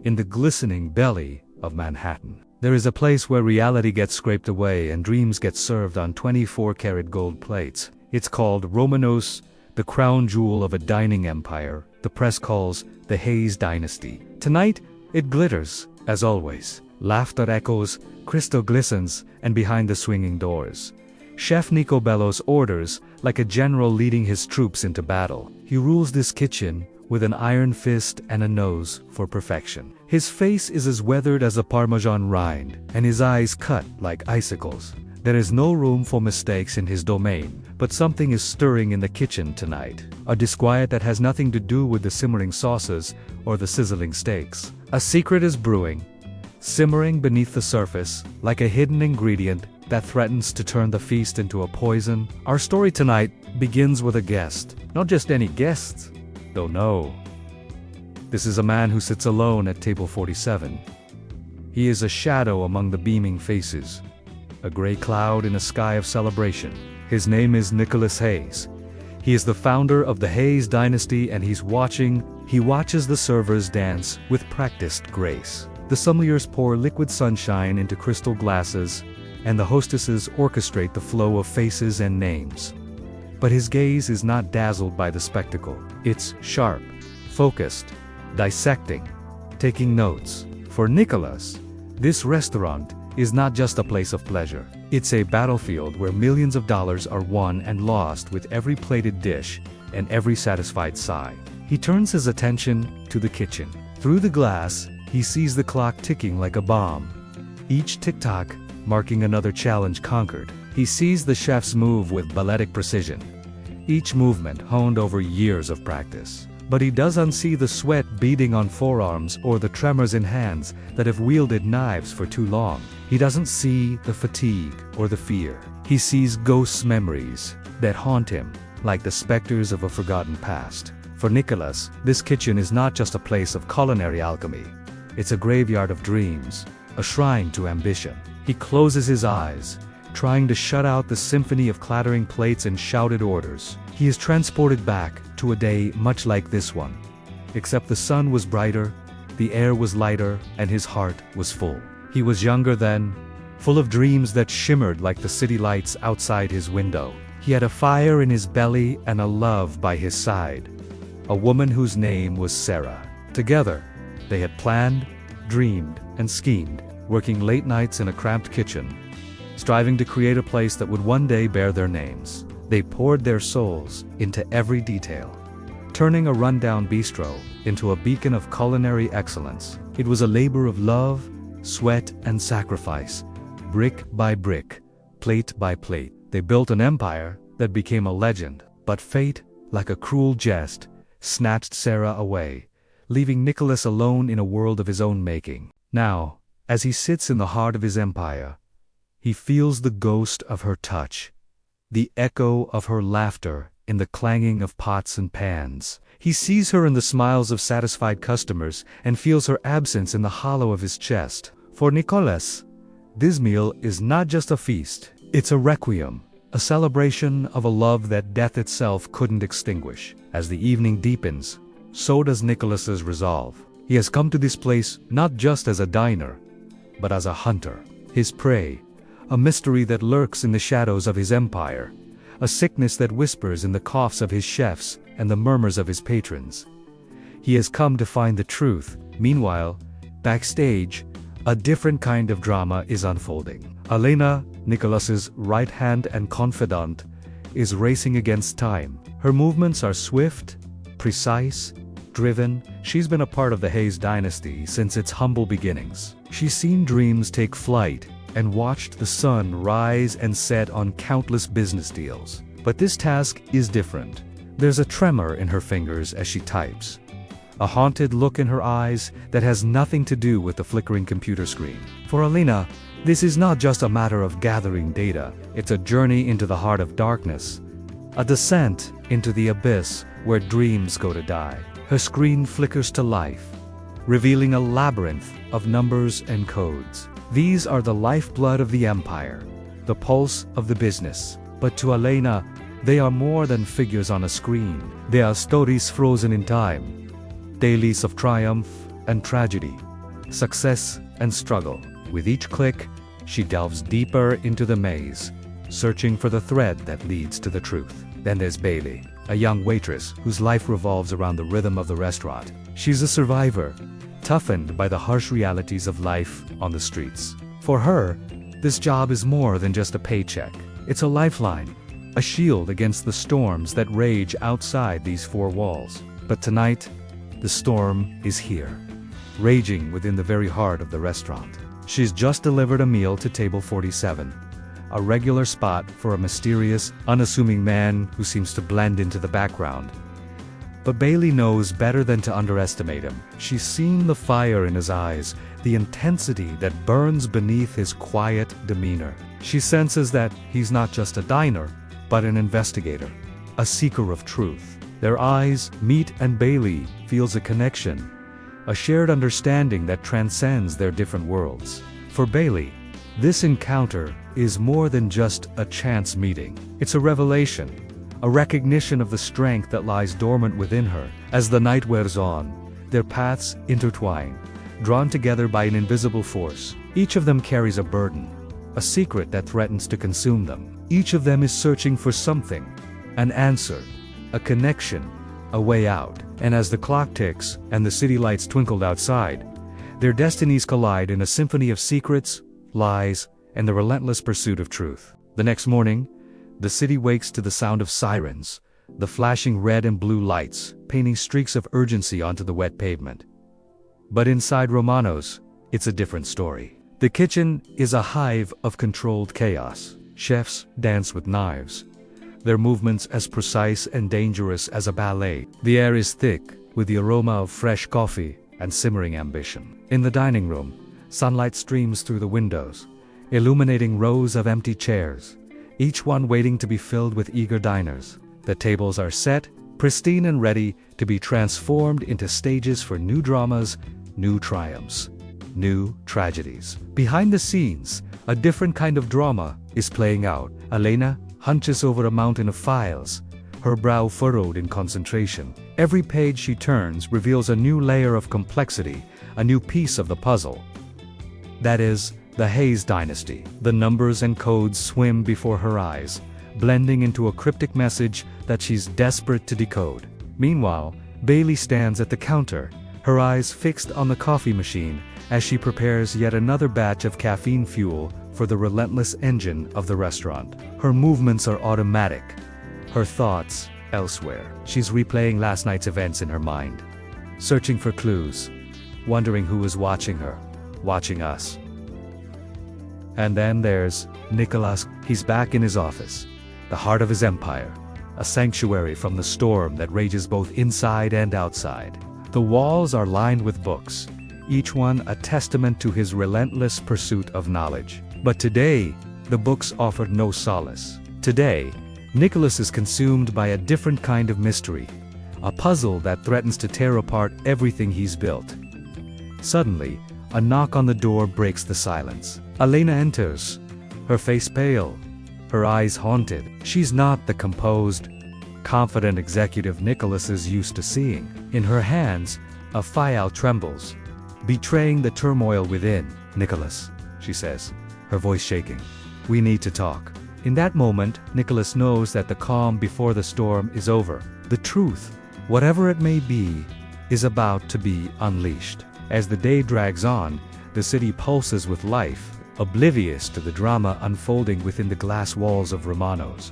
in the glistening belly of Manhattan. There is a place where reality gets scraped away and dreams get served on 24-karat gold plates. It's called Romanos, the crown jewel of a dining empire the press calls the Hayes Dynasty. Tonight, it glitters, as always. Laughter echoes, crystal glistens, and behind the swinging doors, Chef Nico bellows orders like a general leading his troops into battle. He rules this kitchen with an iron fist and a nose for perfection. His face is as weathered as a Parmesan rind, and his eyes cut like icicles. There is no room for mistakes in his domain, but something is stirring in the kitchen tonight. A disquiet that has nothing to do with the simmering sauces or the sizzling steaks. A secret is brewing, simmering beneath the surface, like a hidden ingredient that threatens to turn the feast into a poison. Our story tonight begins with a guest. Not just any guest, though no. This is a man who sits alone at table 47. He is a shadow among the beaming faces, a gray cloud in a sky of celebration. His name is Nicholas Hayes. He is the founder of the Hayes Dynasty, and he watches the servers dance with practiced grace. The sommeliers pour liquid sunshine into crystal glasses, and the hostesses orchestrate the flow of faces and names. But his gaze is not dazzled by the spectacle. It's sharp, focused, dissecting, taking notes. For Nicholas, this restaurant is not just a place of pleasure. It's a battlefield where millions of dollars are won and lost with every plated dish and every satisfied sigh. He turns his attention to the kitchen. Through the glass, he sees the clock ticking like a bomb, each tick-tock marking another challenge conquered. He sees the chefs move with balletic precision, each movement honed over years of practice. But he doesn't see the sweat beading on forearms or the tremors in hands that have wielded knives for too long. He doesn't see the fatigue or the fear. He sees ghost memories that haunt him, like the specters of a forgotten past. For Nicholas, this kitchen is not just a place of culinary alchemy. It's a graveyard of dreams, a shrine to ambition. He closes his eyes, trying to shut out the symphony of clattering plates and shouted orders. He is transported back to a day much like this one, except the sun was brighter, the air was lighter, and his heart was full. He was younger then, full of dreams that shimmered like the city lights outside his window. He had a fire in his belly and a love by his side, a woman whose name was Sarah. Together, they had planned, dreamed, and schemed, working late nights in a cramped kitchen, striving to create a place that would one day bear their names. They poured their souls into every detail, turning a rundown bistro into a beacon of culinary excellence. It was a labor of love, sweat, and sacrifice, brick by brick, plate by plate. They built an empire that became a legend, but fate, like a cruel jest, snatched Sarah away, leaving Nicholas alone in a world of his own making. Now, as he sits in the heart of his empire, he feels the ghost of her touch, the echo of her laughter in the clanging of pots and pans. He sees her in the smiles of satisfied customers and feels her absence in the hollow of his chest. For Nicholas, this meal is not just a feast, it's a requiem, a celebration of a love that death itself couldn't extinguish. As the evening deepens, so does Nicholas's resolve. He has come to this place not just as a diner, but as a hunter. His prey, a mystery that lurks in the shadows of his empire, a sickness that whispers in the coughs of his chefs and the murmurs of his patrons. He has come to find the truth. Meanwhile, backstage, a different kind of drama is unfolding. Elena, Nicholas's right hand and confidant, is racing against time. Her movements are swift, precise, driven. She's been a part of the Hayes Dynasty since its humble beginnings. She's seen dreams take flight and watched the sun rise and set on countless business deals. But this task is different. There's a tremor in her fingers as she types, a haunted look in her eyes that has nothing to do with the flickering computer screen. For Alina, this is not just a matter of gathering data, it's a journey into the heart of darkness, a descent into the abyss where dreams go to die. Her screen flickers to life, revealing a labyrinth of numbers and codes. These are the lifeblood of the empire, the pulse of the business. But to Elena, they are more than figures on a screen. They are stories frozen in time, dailies of triumph and tragedy. success, and struggle. With each click, she delves deeper into the maze, searching for the thread that leads to the truth. Then there's Bailey, a young waitress whose life revolves around the rhythm of the restaurant. She's a survivor, toughened by the harsh realities of life on the streets. For her, this job is more than just a paycheck. It's a lifeline, a shield against the storms that rage outside these four walls. But tonight, the storm is here, raging within the very heart of the restaurant. She's just delivered a meal to table 47, a regular spot for a mysterious, unassuming man who seems to blend into the background. But Bailey knows better than to underestimate him. She's seen the fire in his eyes, the intensity that burns beneath his quiet demeanor. She senses that he's not just a diner, but an investigator, a seeker of truth. Their eyes meet and Bailey feels a connection, a shared understanding that transcends their different worlds. For Bailey, this encounter is more than just a chance meeting. It's a revelation, a recognition of the strength that lies dormant within her. As the night wears on, their paths intertwine, drawn together by an invisible force. Each of them carries a burden, a secret that threatens to consume them. Each of them is searching for something, an answer, a connection, a way out. And as the clock ticks and the city lights twinkle outside, their destinies collide in a symphony of secrets, lies, and the relentless pursuit of truth. The next morning, the city wakes to the sound of sirens, the flashing red and blue lights, painting streaks of urgency onto the wet pavement. But inside Romano's, it's a different story. The kitchen is a hive of controlled chaos. Chefs dance with knives, their movements as precise and dangerous as a ballet. The air is thick with the aroma of fresh coffee and simmering ambition. In the dining room, sunlight streams through the windows, illuminating rows of empty chairs, each one waiting to be filled with eager diners. The tables are set, pristine and ready to be transformed into stages for new dramas, new triumphs, new tragedies. Behind the scenes, a different kind of drama is playing out. Elena hunches over a mountain of files, her brow furrowed in concentration. Every page she turns reveals a new layer of complexity, a new piece of the puzzle. That is, the Hayes dynasty. The numbers and codes swim before her eyes, blending into a cryptic message that she's desperate to decode. Meanwhile, Bailey stands at the counter, her eyes fixed on the coffee machine as she prepares yet another batch of caffeine fuel for the relentless engine of the restaurant. Her movements are automatic, her thoughts elsewhere. She's replaying last night's events in her mind, searching for clues, wondering who is watching her, watching us. And then there's Nicholas. He's back in his office, the heart of his empire, a sanctuary from the storm that rages both inside and outside. The walls are lined with books, each one a testament to his relentless pursuit of knowledge. But today, the books offered no solace. Today, Nicholas is consumed by a different kind of mystery, a puzzle that threatens to tear apart everything he's built. Suddenly, a knock on the door breaks the silence. Elena enters, her face pale, her eyes haunted. She's not the composed, confident executive Nicholas is used to seeing. In her hands, a file trembles, betraying the turmoil within. "Nicholas," she says, her voice shaking. "We need to talk." In that moment, Nicholas knows that the calm before the storm is over. The truth, whatever it may be, is about to be unleashed. As the day drags on, the city pulses with life, oblivious to the drama unfolding within the glass walls of Romano's.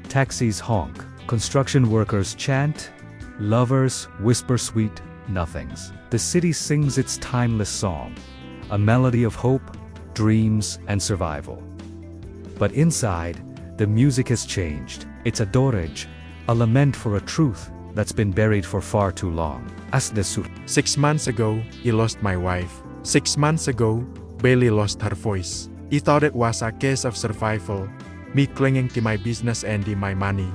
Taxis honk, construction workers chant, lovers whisper sweet nothings. The city sings its timeless song, a melody of hope, dreams, and survival. But inside, the music has changed. It's a dirge, a lament for a truth that's been buried for far too long. As the 6 months ago, I lost my wife. 6 months ago, Bailey lost her voice. I thought it was a case of survival, me clinging to my business and my money,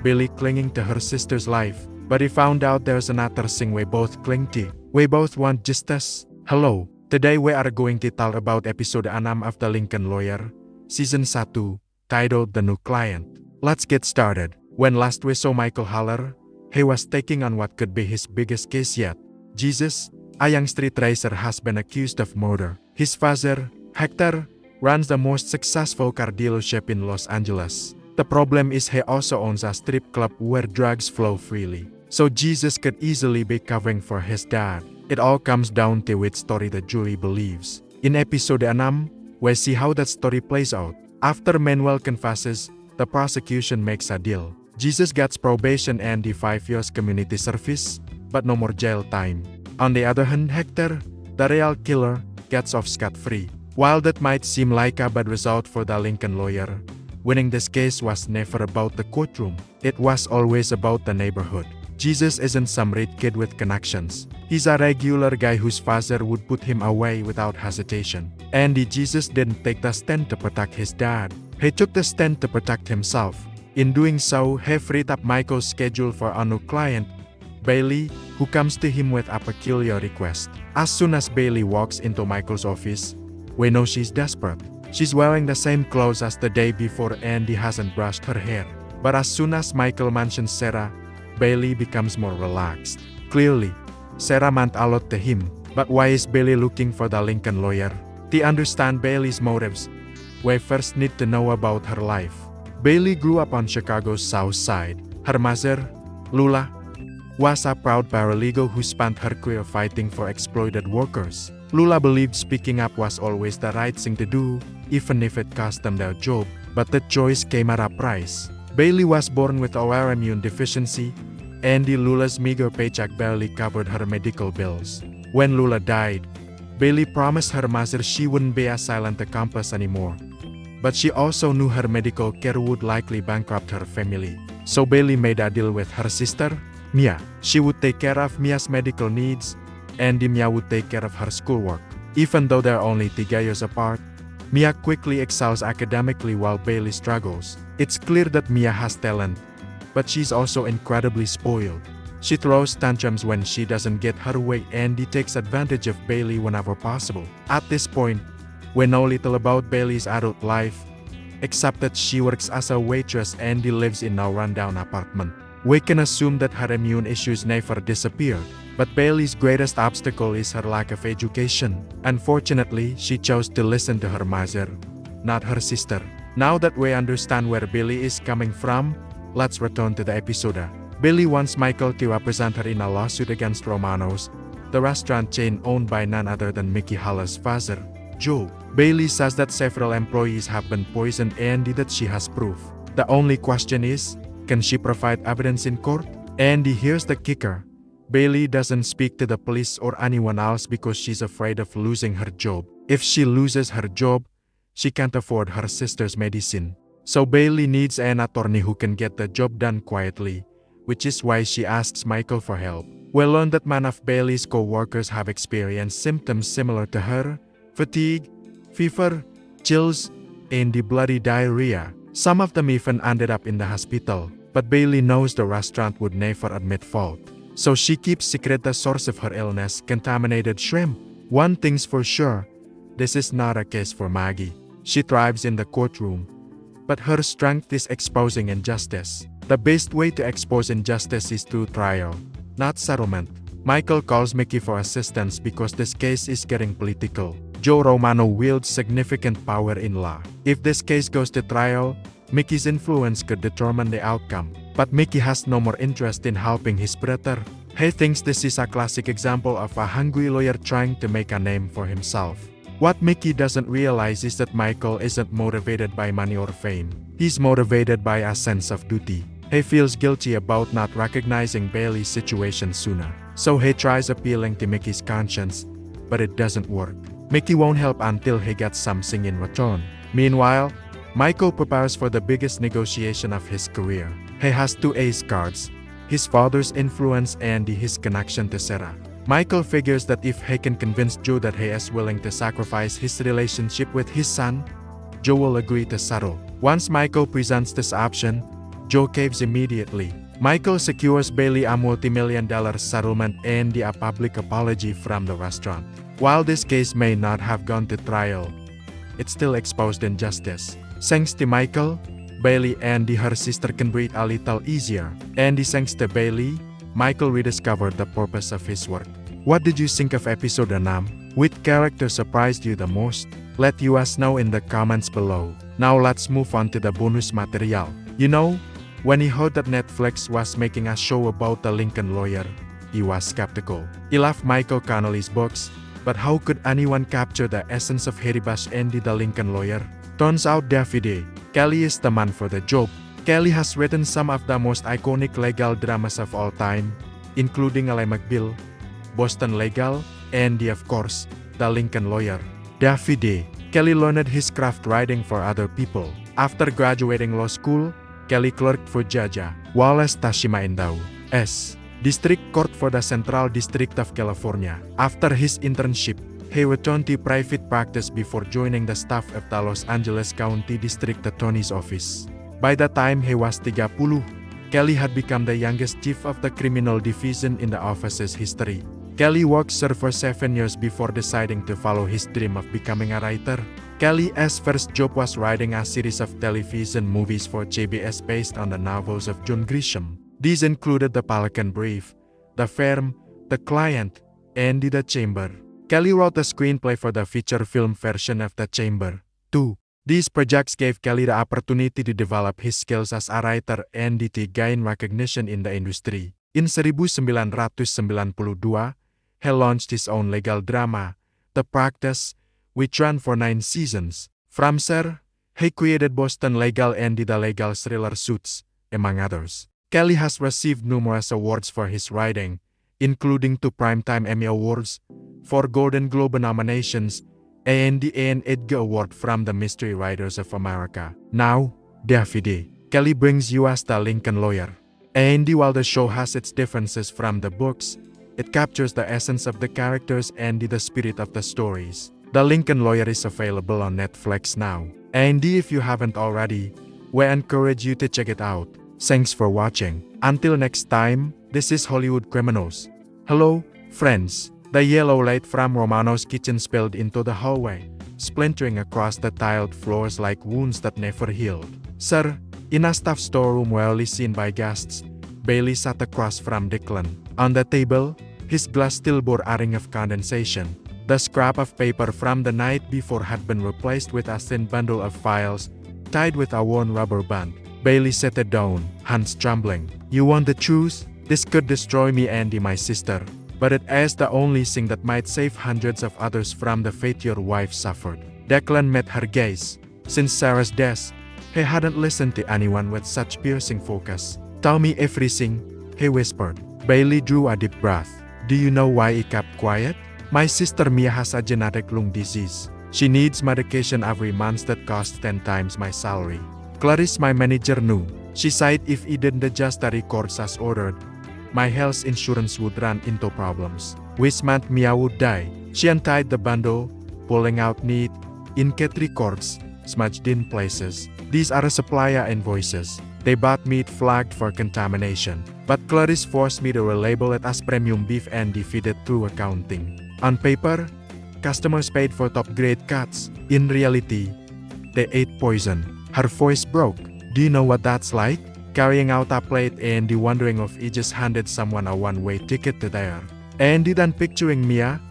Bailey clinging to her sister's life. But I found out there's another thing we both cling to. We both want justice. Hello, today we are going to talk about episode 6 of The Lincoln Lawyer, Season 1, titled The New Client. Let's get started. When last we saw Michael Haller, he was taking on what could be his biggest case yet. Jesus, a young street racer has been accused of murder. His father, Hector, runs the most successful car dealership in Los Angeles. The problem is he also owns a strip club where drugs flow freely. So Jesus could easily be covering for his dad. It all comes down to which story the jury believes. In episode 6, we see how that story plays out. After Manuel confesses, the prosecution makes a deal. Jesus gets probation and the 5 years community service, but no more jail time. On the other hand, Hector, the real killer, gets off scot-free. While that might seem like a bad result for the Lincoln lawyer, winning this case was never about the courtroom. It was always about the neighborhood. Jesus isn't some rich kid with connections. He's a regular guy whose father would put him away without hesitation. And Jesus didn't take the stand to protect his dad. He took the stand to protect himself. In doing so, he freed up Michael's schedule for a new client, Bailey, who comes to him with a peculiar request. As soon as Bailey walks into Michael's office, we know she's desperate. She's wearing the same clothes as the day before and hasn't brushed her hair. But as soon as Michael mentions Sarah, Bailey becomes more relaxed. Clearly, Sarah meant a lot to him. But why is Bailey looking for the Lincoln lawyer? To understand Bailey's motives, we first need to know about her life. Bailey grew up on Chicago's South Side. Her mother, Lula, was a proud paralegal who spent her career fighting for exploited workers. Lula believed speaking up was always the right thing to do, even if it cost them their job, but the choice came at a price. Bailey was born with autoimmune deficiency, and Lula's meager paycheck barely covered her medical bills. When Lula died, Bailey promised her mother she wouldn't be a silent accomplice anymore. But she also knew her medical care would likely bankrupt her family. So Bailey made a deal with her sister, Mia. She would take care of Mia's medical needs, and Mia would take care of her schoolwork. Even though they're only 3 years apart, Mia quickly excels academically while Bailey struggles. It's clear that Mia has talent, but she's also incredibly spoiled. She throws tantrums when she doesn't get her way and takes advantage of Bailey whenever possible. At this point, we know little about Bailey's adult life, except that she works as a waitress and lives in a rundown apartment. We can assume that her immune issues never disappeared. But Bailey's greatest obstacle is her lack of education. Unfortunately, she chose to listen to her mother, not her sister. Now that we understand where Bailey is coming from, let's return to the episode. Bailey wants Michael to represent her in a lawsuit against Romano's, the restaurant chain owned by none other than Mickey Halla's father, Joe. Bailey says that several employees have been poisoned and that she has proof. The only question is, can she provide evidence in court? And here's the kicker. Bailey doesn't speak to the police or anyone else because she's afraid of losing her job. If she loses her job, she can't afford her sister's medicine. So Bailey needs an attorney who can get the job done quietly, which is why she asks Michael for help. We learn that many of Bailey's co-workers have experienced symptoms similar to her: fatigue, fever, chills, and bloody diarrhea. Some of them even ended up in the hospital. But Bailey knows the restaurant would never admit fault. So she keeps secret the source of her illness: contaminated shrimp. One thing's for sure, this is not a case for Maggie. She thrives in the courtroom, but her strength is exposing injustice. The best way to expose injustice is through trial, not settlement. Michael calls Mickey for assistance because this case is getting political. Joe Romano wields significant power in law. If this case goes to trial, Mickey's influence could determine the outcome. But Mickey has no more interest in helping his brother. He thinks this is a classic example of a hungry lawyer trying to make a name for himself. What Mickey doesn't realize is that Michael isn't motivated by money or fame. He's motivated by a sense of duty. He feels guilty about not recognizing Bailey's situation sooner. So he tries appealing to Mickey's conscience, but it doesn't work. Mickey won't help until he gets something in return. Meanwhile, Michael prepares for the biggest negotiation of his career. He has 2 ace cards: his father's influence and his connection to Sarah. Michael figures that if he can convince Joe that he is willing to sacrifice his relationship with his son, Joe will agree to settle. Once Michael presents this option, Joe caves immediately. Michael secures Bailey a multi-million-dollar settlement and a public apology from the restaurant. While this case may not have gone to trial, it still exposed injustice. Thanks to Michael, Bailey and her sister can breathe a little easier. And thanks to Bailey, Michael rediscovered the purpose of his work. What did you think of episode 6? Which character surprised you the most? Let us know in the comments below. Now let's move on to the bonus material. You know, when he heard that Netflix was making a show about the Lincoln lawyer, he was skeptical. He loved Michael Connelly's books, but how could anyone capture the essence of Harry Bash Andy the Lincoln lawyer? Turns out Davide Kelly is the man for the job. Kelly has written some of the most iconic legal dramas of all time, including Ally McBeal, Boston Legal, and of course, The Lincoln Lawyer. Davide Kelly learned his craft writing for other people. After graduating law school, Kelly clerked for Judge Wallace Tashima Endau S. District Court for the Central District of California. After his internship, he returned to private practice before joining the staff of the Los Angeles County District Attorney's Office. By the time he was 30, Kelly had become the youngest chief of the criminal division in the office's history. Kelly worked for 7 years before deciding to follow his dream of becoming a writer. Kelly's first job was writing a series of television movies for CBS based on the novels of John Grisham. These included The Pelican Brief, The Firm, The Client, and The Chamber. Kelly wrote a screenplay for the feature film version of The Chamber, too. These projects gave Kelly the opportunity to develop his skills as a writer and to gain recognition in the industry. In 1992, he launched his own legal drama, The Practice, which ran for 9 seasons. From there, he created Boston Legal and the legal thriller Suits, among others. Kelly has received numerous awards for his writing, including 2 Primetime Emmy Awards, 4 Golden Globe nominations, and the Anne Edgar Award from the Mystery Writers of America. Now, Davide Kelly brings us The Lincoln Lawyer. And while the show has its differences from the books, it captures the essence of the characters and the spirit of the stories. The Lincoln Lawyer is available on Netflix now. And if you haven't already, we encourage you to check it out. Thanks for watching. Until next time, this is Hollywood Criminals. Hello, friends. The yellow light from Romano's kitchen spilled into the hallway, splintering across the tiled floors like wounds that never healed. Sir, in a staff storeroom rarely seen by guests, Bailey sat across from Declan. On the table, his glass still bore a ring of condensation. The scrap of paper from the night before had been replaced with a thin bundle of files, tied with a worn rubber band. Bailey sat down, hands trembling. You want the truth? This could destroy me and my sister. But it is the only thing that might save hundreds of others from the fate your wife suffered. Declan met her gaze. Since Sarah's death, he hadn't listened to anyone with such piercing focus. Tell me everything, he whispered. Bailey drew a deep breath. Do you know why he kept quiet? My sister Mia has a genetic lung disease. She needs medication every month that costs 10 times my salary. Clarice, my manager, knew. She said if he didn't adjust the records as ordered, my health insurance would run into problems, which meant Mia would die. She untied the bundle, pulling out neat, inked records, smudged in places. These are supplier invoices. They bought meat flagged for contamination, but Clarice forced me to relabel it as premium beef and feed it through accounting. On paper, customers paid for top-grade cuts. In reality, they ate poison. Her voice broke. Do you know what that's like? Carrying out a plate and wondering if he just handed someone a one-way ticket to there. And then picturing Mia,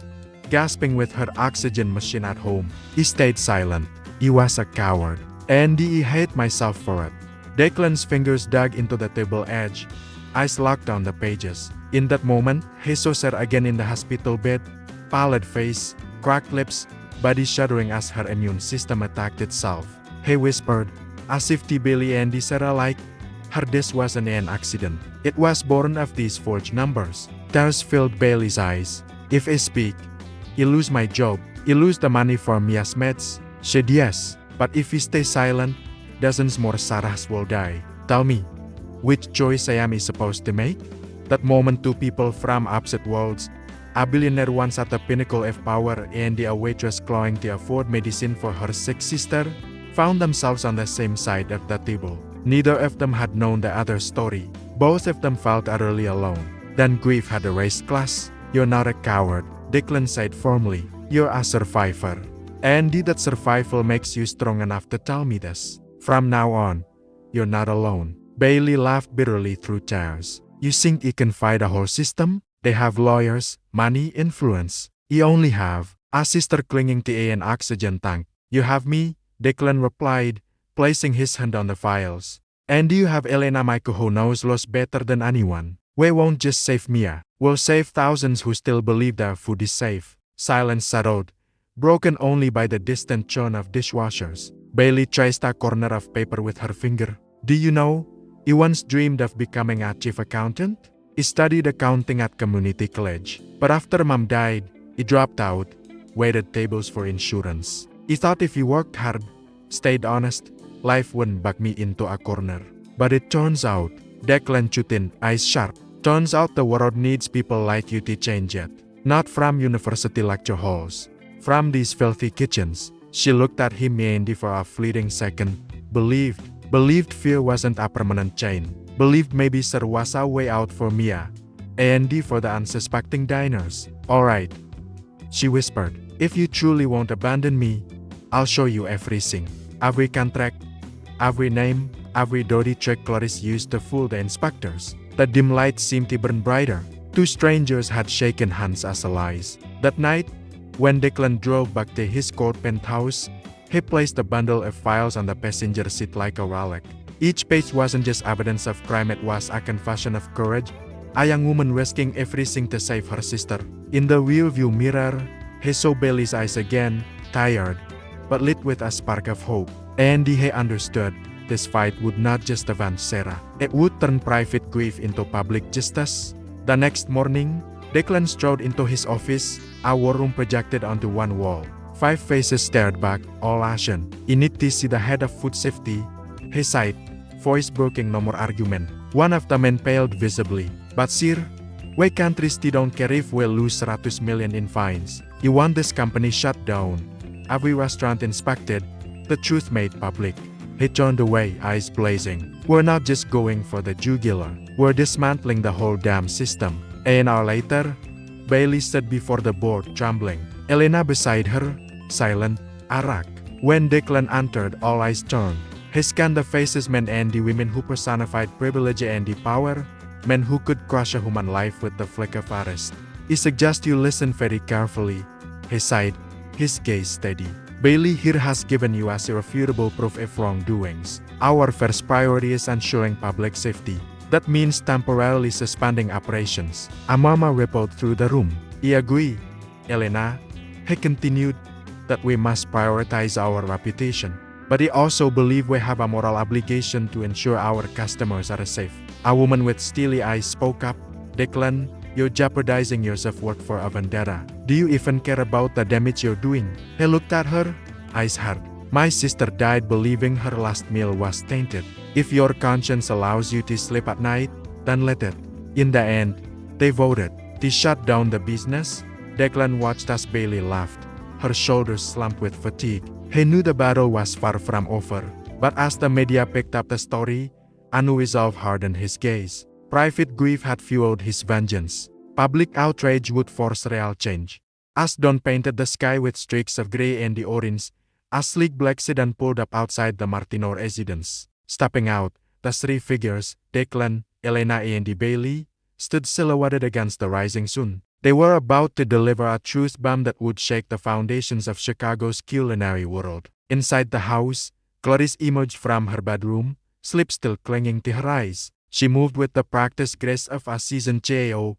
gasping with her oxygen machine at home. He stayed silent. He was a coward. And he hated myself for it. Declan's fingers dug into the table edge, eyes locked on the pages. In that moment, he saw her again in the hospital bed, pallid face, cracked lips, body shuddering as her immune system attacked itself. He whispered, as if to Billy and Sarah like, her death wasn't an accident. It was born of these forged numbers. Tears filled Bailey's eyes. If I speak, I lose my job. I lose the money for Mia's meds. Said yes, but if we stay silent, dozens more Sarahs will die. Tell me, which choice I am supposed to make? That moment 2 people from opposite worlds, a billionaire once at the pinnacle of power and a waitress clawing to afford medicine for her sick sister, found themselves on the same side of the table. Neither of them had known the other's story. Both of them felt utterly alone. Then grief had erased class. You're not a coward, Declan said firmly. You're a survivor. And that survival makes you strong enough to tell me this. From now on, you're not alone. Bailey laughed bitterly through tears. You think you can fight a whole system? They have lawyers, money, influence. You only have a sister clinging to an oxygen tank. You have me, Declan replied, placing his hand on the files. And you have Elena, my who knows laws better than anyone. We won't just save Mia, we'll save thousands who still believe their food is safe. Silence settled, broken only by the distant churn of dishwashers. Bailey traced a corner of paper with her finger. Do you know, he once dreamed of becoming a chief accountant? He studied accounting at community college, but after Mom died, he dropped out, waited tables for insurance. He thought if he worked hard, stayed honest, life wouldn't back me into a corner. But it turns out, Declan Chutin, eyes sharp, turns out the world needs people like you to change it. Not from university lecture halls, from these filthy kitchens. She looked at him Andy for a fleeting second, believed fear wasn't a permanent chain, believed maybe there was a way out for Mia, Andy for the unsuspecting diners. Alright, she whispered, if you truly won't abandon me, I'll show you everything. Every contract, every name, every dirty trick Clarice used to fool the inspectors. The dim light seemed to burn brighter. Two strangers had shaken hands as allies. That night, when Declan drove back to his court penthouse, he placed a bundle of files on the passenger seat like a relic. Each page wasn't just evidence of crime, it was a confession of courage, a young woman risking everything to save her sister. In the rearview mirror, he saw Bailey's eyes again, tired, but lit with a spark of hope. And he understood, this fight would not just avenge Sarah, it would turn private grief into public justice. The next morning, Declan strode into his office, a war room projected onto one wall. 5 faces stared back, all ashen. You need to see the head of food safety, he sighed, voice breaking no more argument. One of the men paled visibly. But sir, we countries don't care if we lose 100 million in fines. You want this company shut down. Every restaurant inspected, the truth made public. He turned away, eyes blazing. We're not just going for the jugular, we're dismantling the whole damn system. An hour later, Bailey stood before the board, trembling. Elena beside her, silent, Arak. When Declan entered, all eyes turned. He scanned the faces, men and the women who personified privilege and the power, men who could crush a human life with the flick of a wrist. He suggests you listen very carefully. He sighed, his gaze steady. Bailey here has given you as irrefutable proof of wrongdoings. Our first priority is ensuring public safety. That means temporarily suspending operations. A murmur rippled through the room. I agree, Elena, he continued, that we must prioritize our reputation. But I also believe we have a moral obligation to ensure our customers are safe. A woman with steely eyes spoke up. Declan, you're jeopardizing your self-worth for a vendetta. Do you even care about the damage you're doing? He looked at her, eyes hard. My sister died believing her last meal was tainted. If your conscience allows you to sleep at night, then let it. In the end, they voted to shut down the business. Declan watched as Bailey laughed, her shoulders slumped with fatigue. He knew the battle was far from over, but as the media picked up the story, a new resolve hardened his gaze. Private grief had fueled his vengeance. Public outrage would force real change. As dawn painted the sky with streaks of gray and the orange, a sleek black sedan pulled up outside the Martino residence. Stepping out, the 3 figures, Declan, Elena and Bailey, stood silhouetted against the rising sun. They were about to deliver a truth bomb that would shake the foundations of Chicago's culinary world. Inside the house, Clarice emerged from her bedroom, sleep still clinging to her eyes. She moved with the practiced grace of a seasoned CEO,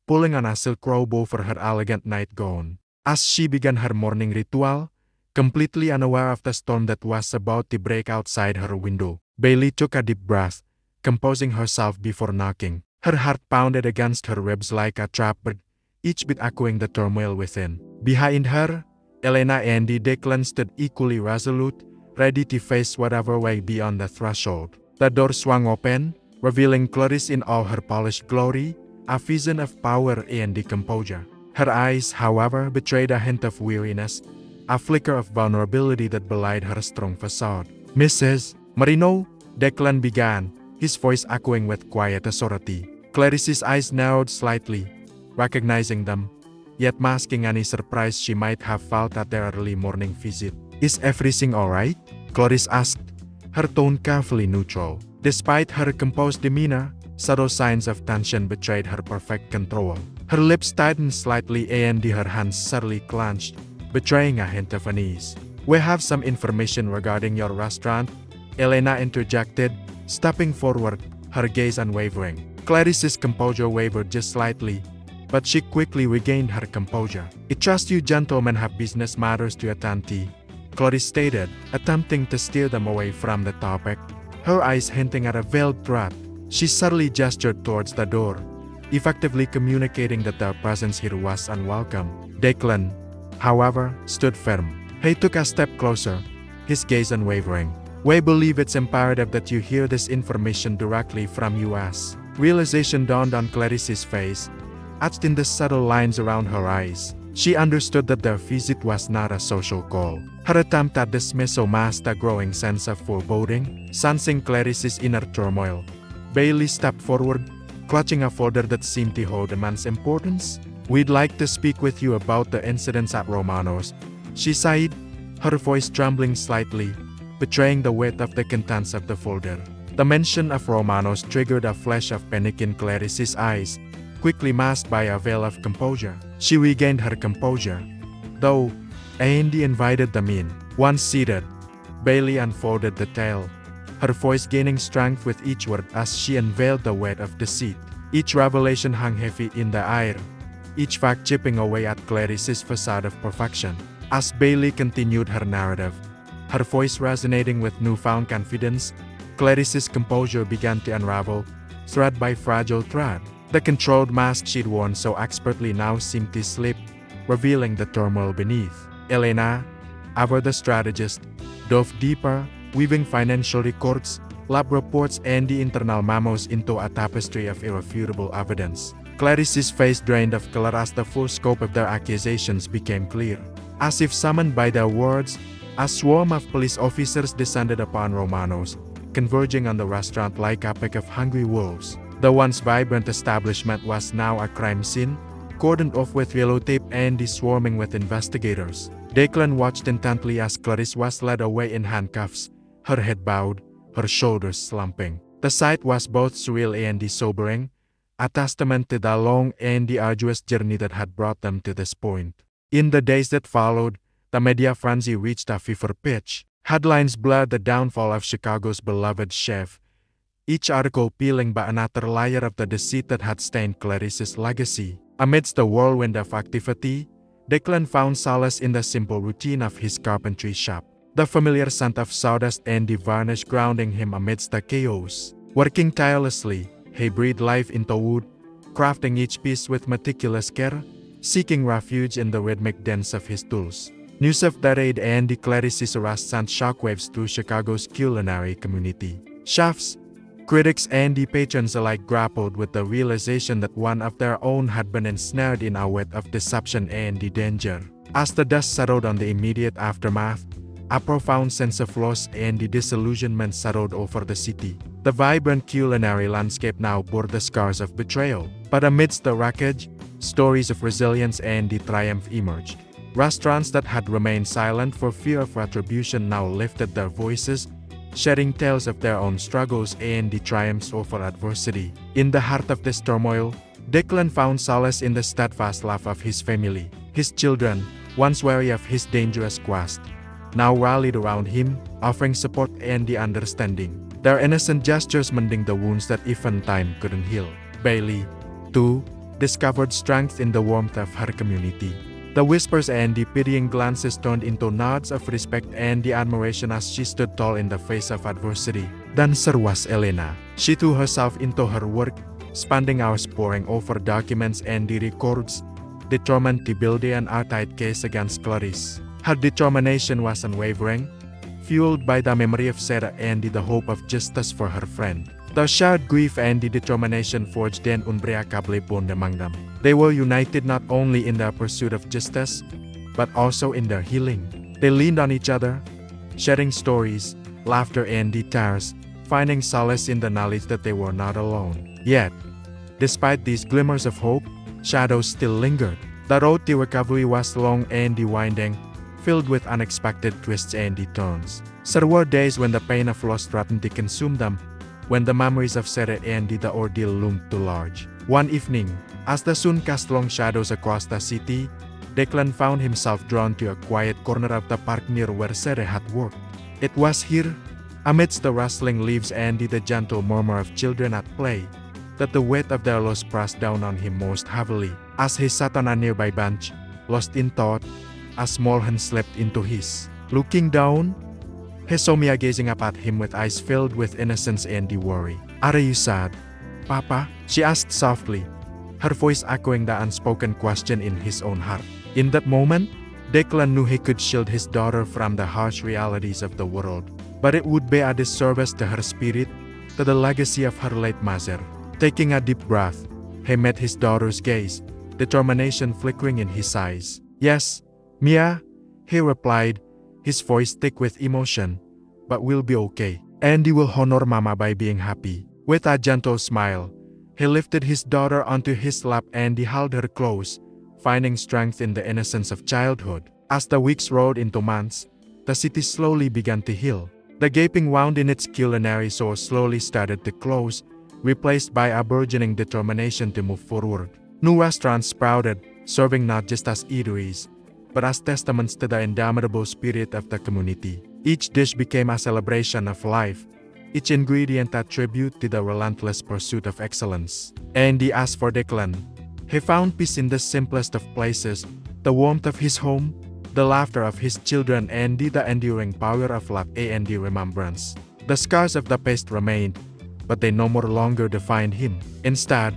pulling on a silk robe over her elegant nightgown. As she began her morning ritual, completely unaware of the storm that was about to break outside her window, Bailey took a deep breath, composing herself before knocking. Her heart pounded against her ribs like a trapped bird, each beat echoing the turmoil within. Behind her, Elena and Declan stood equally resolute, ready to face whatever lay beyond the threshold. The door swung open, revealing Clarice in all her polished glory, a vision of power and composure. Her eyes, however, betrayed a hint of weariness, a flicker of vulnerability that belied her strong facade. Mrs. Marino, Declan began, his voice echoing with quiet authority. Clarice's eyes narrowed slightly, recognizing them, yet masking any surprise she might have felt at their early morning visit. Is everything alright? Clarice asked, her tone carefully neutral. Despite her composed demeanor, Subtle signs of tension betrayed her perfect control. Her lips tightened slightly and her hands subtly clenched, betraying a hint of unease. "We have some information regarding your restaurant," Elena interjected, stepping forward, her gaze unwavering. Clarice's composure wavered just slightly, but she quickly regained her composure. "I trust you gentlemen have business matters to attend to," Clarice stated, attempting to steer them away from the topic, her eyes hinting at a veiled threat. She subtly gestured towards the door, effectively communicating that their presence here was unwelcome. Declan, however, stood firm. He took a step closer, his gaze unwavering. "We believe it's imperative that you hear this information directly from us." Realization dawned on Clarice's face, etched in the subtle lines around her eyes. She understood that their visit was not a social call. Her attempt at dismissal masked a growing sense of foreboding. Sensing Clarice's inner turmoil, Bailey stepped forward, clutching a folder that seemed to hold immense importance. "We'd like to speak with you about the incidents at Romano's," she sighed, her voice trembling slightly, betraying the weight of the contents of the folder. The mention of Romano's triggered a flash of panic in Clarice's eyes, quickly masked by a veil of composure. She regained her composure, though, Andy invited them in. Once seated, Bailey unfolded the tale, her voice gaining strength with each word as she unveiled the weight of deceit. Each revelation hung heavy in the air, each fact chipping away at Clarice's facade of perfection. As Bailey continued her narrative, her voice resonating with newfound confidence, Clarice's composure began to unravel, thread by fragile thread. The controlled mask she'd worn so expertly now seemed to slip, revealing the turmoil beneath. Elena, ever the strategist, dove deeper, weaving financial records, lab reports and the internal memos into a tapestry of irrefutable evidence. Clarice's face drained of color as the full scope of their accusations became clear. As if summoned by their words, a swarm of police officers descended upon Romano's, converging on the restaurant like a pack of hungry wolves. The once vibrant establishment was now a crime scene, cordoned off with yellow tape and swarming with investigators. Declan watched intently as Clarice was led away in handcuffs, her head bowed, her shoulders slumping. The sight was both surreal and sobering, a testament to the long and arduous journey that had brought them to this point. In the days that followed, the media frenzy reached a fever pitch. Headlines blurred the downfall of Chicago's beloved chef, each article peeling back another layer of the deceit that had stained Clarice's legacy. Amidst the whirlwind of activity, Declan found solace in the simple routine of his carpentry shop, the familiar scent of sawdust and the varnish grounding him amidst the chaos. Working tirelessly, he breathed life into wood, crafting each piece with meticulous care, seeking refuge in the rhythmic dance of his tools. News of the raid and Clarice's arrest sent shockwaves through Chicago's culinary community. Chefs, critics and patrons alike grappled with the realization that one of their own had been ensnared in a web of deception and danger. As the dust settled on the immediate aftermath, a profound sense of loss and disillusionment settled over the city. The vibrant culinary landscape now bore the scars of betrayal. But amidst the wreckage, stories of resilience and triumph emerged. Restaurants that had remained silent for fear of retribution now lifted their voices, sharing tales of their own struggles and the triumphs over adversity. In the heart of this turmoil, Declan found solace in the steadfast laugh of his family. His children, once wary of his dangerous quest, now rallied around him, offering support and the understanding, their innocent gestures mending the wounds that even time couldn't heal. Bailey, too, discovered strength in the warmth of her community. The whispers and the pitying glances turned into nods of respect and the admiration as she stood tall in the face of adversity. Dancer was Elena. She threw herself into her work, spending hours poring over documents and the records, determined to build an airtight case against Clarice. Her determination was unwavering, fueled by the memory of Sarah and the hope of justice for her friend. The shared grief and the determination forged an unbreakable bond among them. They were united not only in their pursuit of justice, but also in their healing. They leaned on each other, sharing stories, laughter and tears, finding solace in the knowledge that they were not alone. Yet, despite these glimmers of hope, shadows still lingered. The road to recovery was long and winding, filled with unexpected twists and turns. There were days when the pain of loss threatened to consume them, when the memories of Sarah and the ordeal loomed too large. One evening, as the sun cast long shadows across the city, Declan found himself drawn to a quiet corner of the park near where Sarah had worked. It was here, amidst the rustling leaves and the gentle murmur of children at play, that the weight of their loss pressed down on him most heavily. As he sat on a nearby bench, lost in thought, a small hand slipped into his. Looking down, he saw Mia gazing up at him with eyes filled with innocence and worry. "Are you sad, Papa?" she asked softly, her voice echoing the unspoken question in his own heart. In that moment, Declan knew he could shield his daughter from the harsh realities of the world, but it would be a disservice to her spirit, to the legacy of her late mother. Taking a deep breath, he met his daughter's gaze, determination flickering in his eyes. "Yes, Mia," he replied, his voice thick with emotion, "but we'll be okay. Andy will honor Mama by being happy." With a gentle smile, he lifted his daughter onto his lap and he held her close, finding strength in the innocence of childhood. As the weeks rolled into months, the city slowly began to heal. The gaping wound in its culinary soul slowly started to close, replaced by a burgeoning determination to move forward. New restaurants sprouted, serving not just as eateries, but as testaments to the indomitable spirit of the community. Each dish became a celebration of life, each ingredient a tribute to the relentless pursuit of excellence. Andy asked for Declan. He found peace in the simplest of places, the warmth of his home, the laughter of his children, and the enduring power of love and remembrance. The scars of the past remained, but they no more longer defined him. Instead,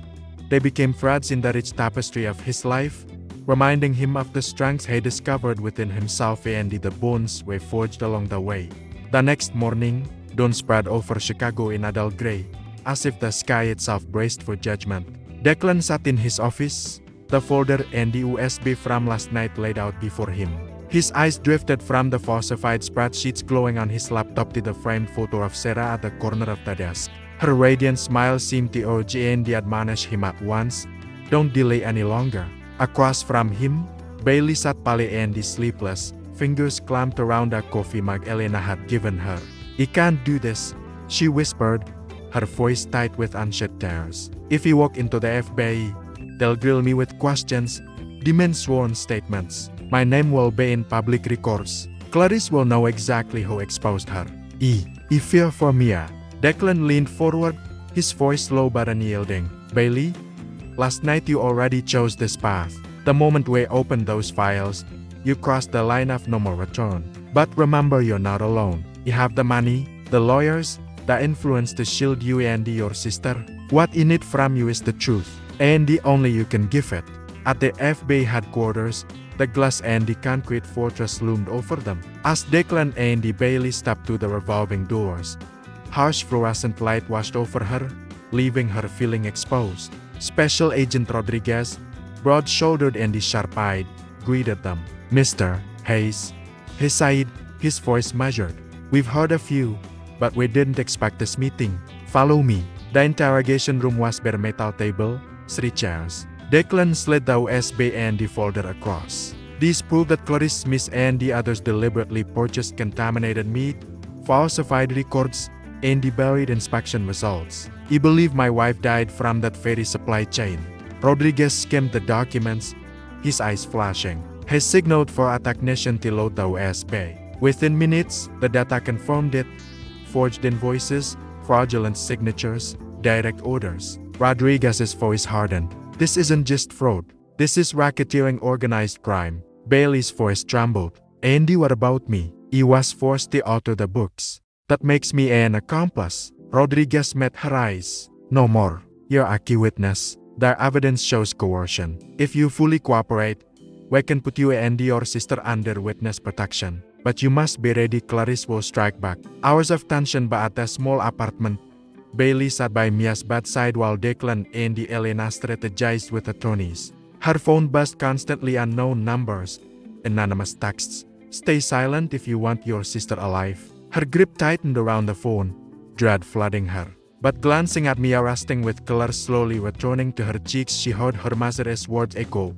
they became threads in the rich tapestry of his life, reminding him of the strengths he discovered within himself and the bonds we forged along the way. The next morning, dawn spread over Chicago in a dull gray, as if the sky itself braced for judgment. Declan sat in his office, the folder and the USB from last night laid out before him. His eyes drifted from the falsified spreadsheets glowing on his laptop to the framed photo of Sarah at the corner of the desk. Her radiant smile seemed to urge and admonish him at once, "Don't delay any longer." Across from him, Bailey sat pale and sleepless, fingers clamped around a coffee mug Elena had given her. "He can't do this," she whispered, her voice tight with unshed tears. "If he walk into the FBI, they'll grill me with questions, demand sworn statements. My name will be in public records. Clarice will know exactly who exposed her. I fear for Mia." Declan leaned forward, his voice low but unyielding. "Bailey, last night you already chose this path. The moment we opened those files, you crossed the line of no more return. But remember, you're not alone. You have the money, the lawyers, the influence to shield you and your sister. What I need from you is the truth, and only you can give it." At the FBI headquarters, the glass and the concrete fortress loomed over them. As Declan and Bailey stepped through the revolving doors, harsh fluorescent light washed over her, leaving her feeling exposed. Special Agent Rodriguez, broad-shouldered and sharp-eyed, greeted them. "Mr. Hayes," he said, his voice measured. "We've heard of you, but we didn't expect this meeting. Follow me." The interrogation room was bare metal table, 3 chairs. Declan slid the USB and the folder across. "These prove that Clarice Smith and the others deliberately purchased contaminated meat, falsified records, and the buried inspection results. I believe my wife died from that very supply chain." Rodriguez skimmed the documents, his eyes flashing. He signaled for a technician to load the USB. Within minutes, the data confirmed it. Forged invoices, fraudulent signatures, direct orders. Rodriguez's voice hardened. "This isn't just fraud. This is racketeering, organized crime." Bailey's voice trembled. "Andy, what about me? I was forced to alter the books. That makes me an accomplice." Rodriguez met her eyes. "No more. You're a key witness. The evidence shows coercion. If you fully cooperate, we can put you and your sister under witness protection. But you must be ready, Clarice will strike back." Hours of tension but at a small apartment. Bailey sat by Mia's bedside while Declan and Elena strategized with attorneys. Her phone buzzed constantly, unknown numbers, anonymous texts. "Stay silent if you want your sister alive." Her grip tightened around the phone, dread flooding her. But glancing at Mia resting with color slowly returning to her cheeks, she heard her mother's words echo.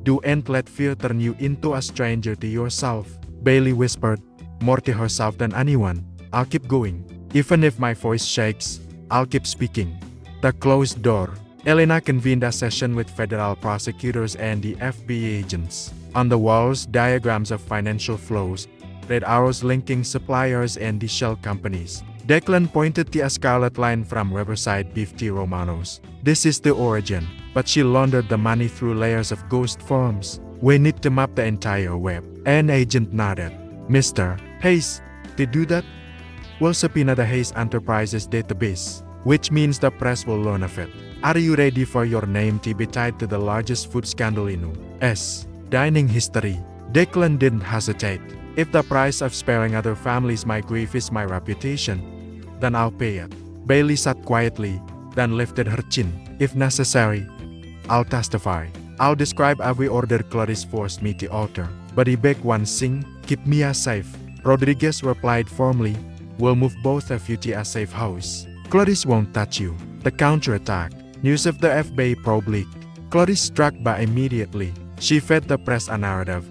"Don't let fear turn you into a stranger to yourself." Bailey whispered, more to herself than anyone. "I'll keep going. Even if my voice shakes, I'll keep speaking. The closed door. Elena convened a session with federal prosecutors and the FBI agents. On the walls, diagrams of financial flows, red arrows linking suppliers and the shell companies. Declan pointed to a scarlet line from Riverside Beef to Romanos. This is the origin, but she laundered the money through layers of ghost forms. We need to map the entire web. An agent nodded. Mr. Hayes, to do that, we'll subpoena the Hayes Enterprises database, which means the press will learn of it. Are you ready for your name to be tied to the largest food scandal in U.S. dining history? Declan didn't hesitate. If the price of sparing other families my grief is my reputation, then I'll pay it. Bailey sat quietly, then lifted her chin. If necessary, I'll testify. I'll describe every order Clarice forced me to alter. But he begged one thing, keep Mia safe. Rodriguez replied firmly, we'll move both of you to a safe house. Clarice won't touch you. The counterattack. News of the FBI probe leaked. Clarice struck back immediately. She fed the press a narrative.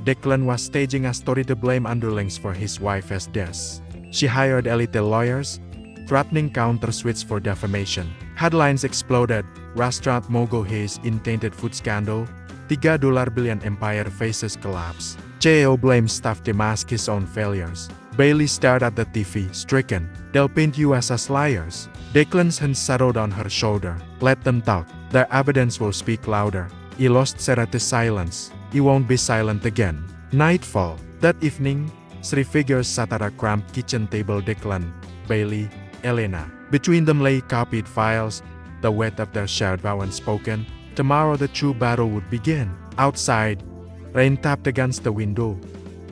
Declan was staging a story to blame underlings for his wife's death. She hired elite lawyers, threatening counter-suits for defamation. Headlines exploded. Restaurant mogul Hayes in tainted food scandal. $3 billion empire faces collapse. CEO blames staff to mask his own failures. Bailey stared at the TV, stricken. They'll paint you as liars. Declan's hand settled on her shoulder. Let them talk. Their evidence will speak louder. He lost Sarah to silence. He won't be silent again. Nightfall. That evening, 3 figures sat at a cramped kitchen table. Declan, Bailey, Elena. Between them lay copied files, the weight of their shared vow unspoken. Tomorrow the true battle would begin. Outside, rain tapped against the window,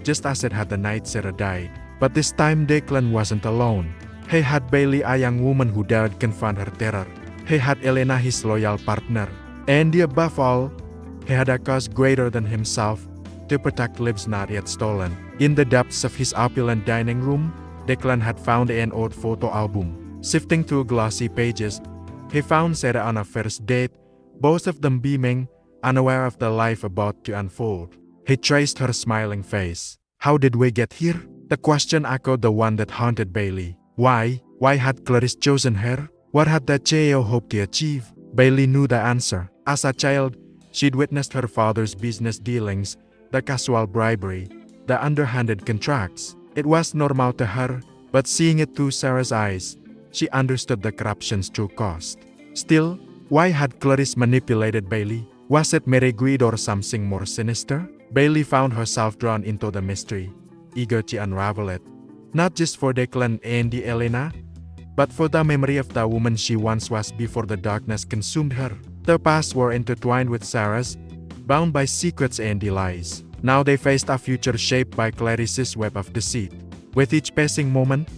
just as it had the night Sarah died. But this time Declan wasn't alone. He had Bailey, a young woman who dared confront her terror. He had Elena, his loyal partner. And above all, he had a cause greater than himself, to protect lives not yet stolen. In the depths of his opulent dining room, Declan had found an old photo album. Sifting through glossy pages, he found Sarah on a first date, both of them beaming, unaware of the life about to unfold. He traced her smiling face. How did we get here? The question echoed the one that haunted Bailey. Why? Why had Clarice chosen her? What had the CEO hoped to achieve? Bailey knew the answer. As a child, she'd witnessed her father's business dealings, the casual bribery, the underhanded contracts. It was normal to her, but seeing it through Sarah's eyes, she understood the corruption's true cost. Still, why had Clarice manipulated Bailey? Was it mere greed or something more sinister? Bailey found herself drawn into the mystery, eager to unravel it. Not just for Declan and Elena, but for the memory of the woman she once was before the darkness consumed her. Their pasts were intertwined with Sarah's, bound by secrets and lies. Now they faced a future shaped by Clarice's web of deceit. With each passing moment,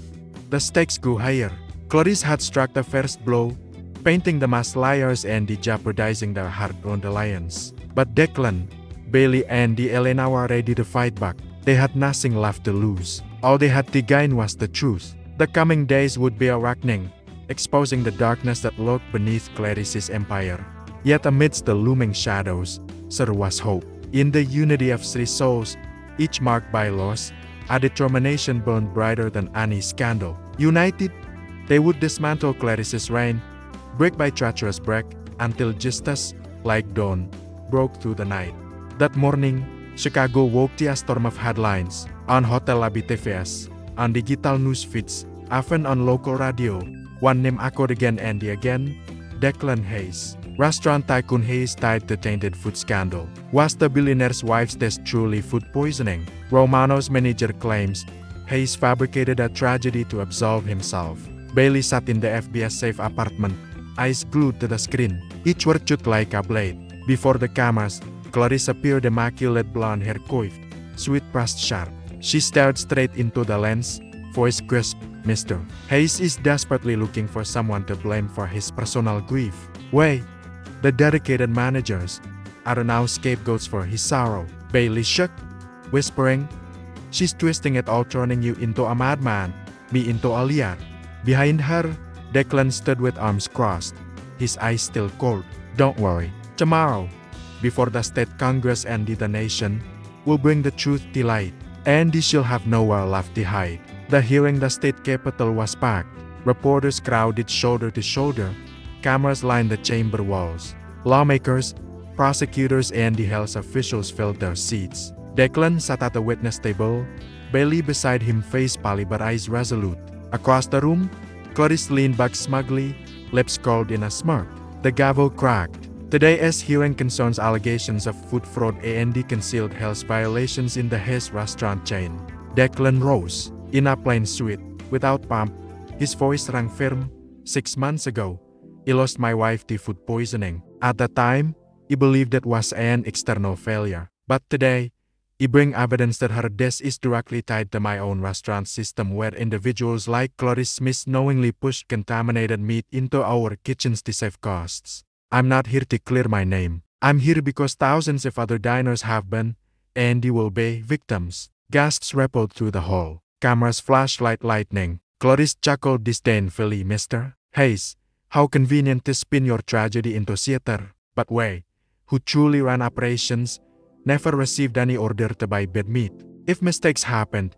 the stakes grew higher. Clarice had struck the first blow, painting them as liars and jeopardizing their hard-earned alliance. But Declan, Bailey and Elena were ready to fight back. They had nothing left to lose. All they had to gain was the truth. The coming days would be a reckoning, exposing the darkness that lurked beneath Clarice's empire. Yet amidst the looming shadows, there was hope. In the unity of 3 souls, each marked by loss, a determination burned brighter than any scandal. United, they would dismantle Clarice's reign, brick by treacherous brick, until justice, like dawn, broke through the night. That morning, Chicago woke to a storm of headlines, on hotel lobby TVs, on digital news feeds, even on local radio. One name echoed again and again, Declan Hayes. Restaurant tycoon Hayes tied to tainted food scandal. Was the billionaire's wife's death truly food poisoning? Romano's manager claims Hayes fabricated a tragedy to absolve himself. Bailey sat in the FBI's safe apartment, eyes glued to the screen, each word cut like a blade. Before the cameras, Clarice appeared, immaculate blonde hair coiffed, sweet pressed sharp. She stared straight into the lens, voice crisp. Mr. Hayes is desperately looking for someone to blame for his personal grief. We, the dedicated managers, are now scapegoats for his sorrow. Bailey shook, whispering, she's twisting it all, turning you into a madman, me into a liar. Behind her, Declan stood with arms crossed, his eyes still cold. Don't worry. Tomorrow, before the state congress and the nation, will bring the truth to light, and she'll have nowhere left to hide. The hearing the state capitol was packed. Reporters crowded shoulder to shoulder. Cameras lined the chamber walls. Lawmakers, prosecutors, and the health officials filled their seats. Declan sat at the witness table, Bailey beside him, face pallid but eyes resolute. Across the room, Clarice leaned back smugly, lips curled in a smirk. The gavel cracked. Today's hearing concerns allegations of food fraud and concealed health violations in the Hess restaurant chain. Declan rose, in a plain suit, without pomp. His voice rang firm. 6 months ago, I lost my wife to food poisoning. At the time, I believed it was an external failure. But today, I bring evidence that her death is directly tied to my own restaurant system, where individuals like Clarice Smith knowingly pushed contaminated meat into our kitchens to save costs. I'm not here to clear my name. I'm here because thousands of other diners have been, and will be, victims. Gasps rippled through the hall. Cameras flashed like lightning. Clarice chuckled disdainfully. Mr. Hayes, how convenient to spin your tragedy into theater. But Way, who truly ran operations, never received any order to buy bad meat. If mistakes happened,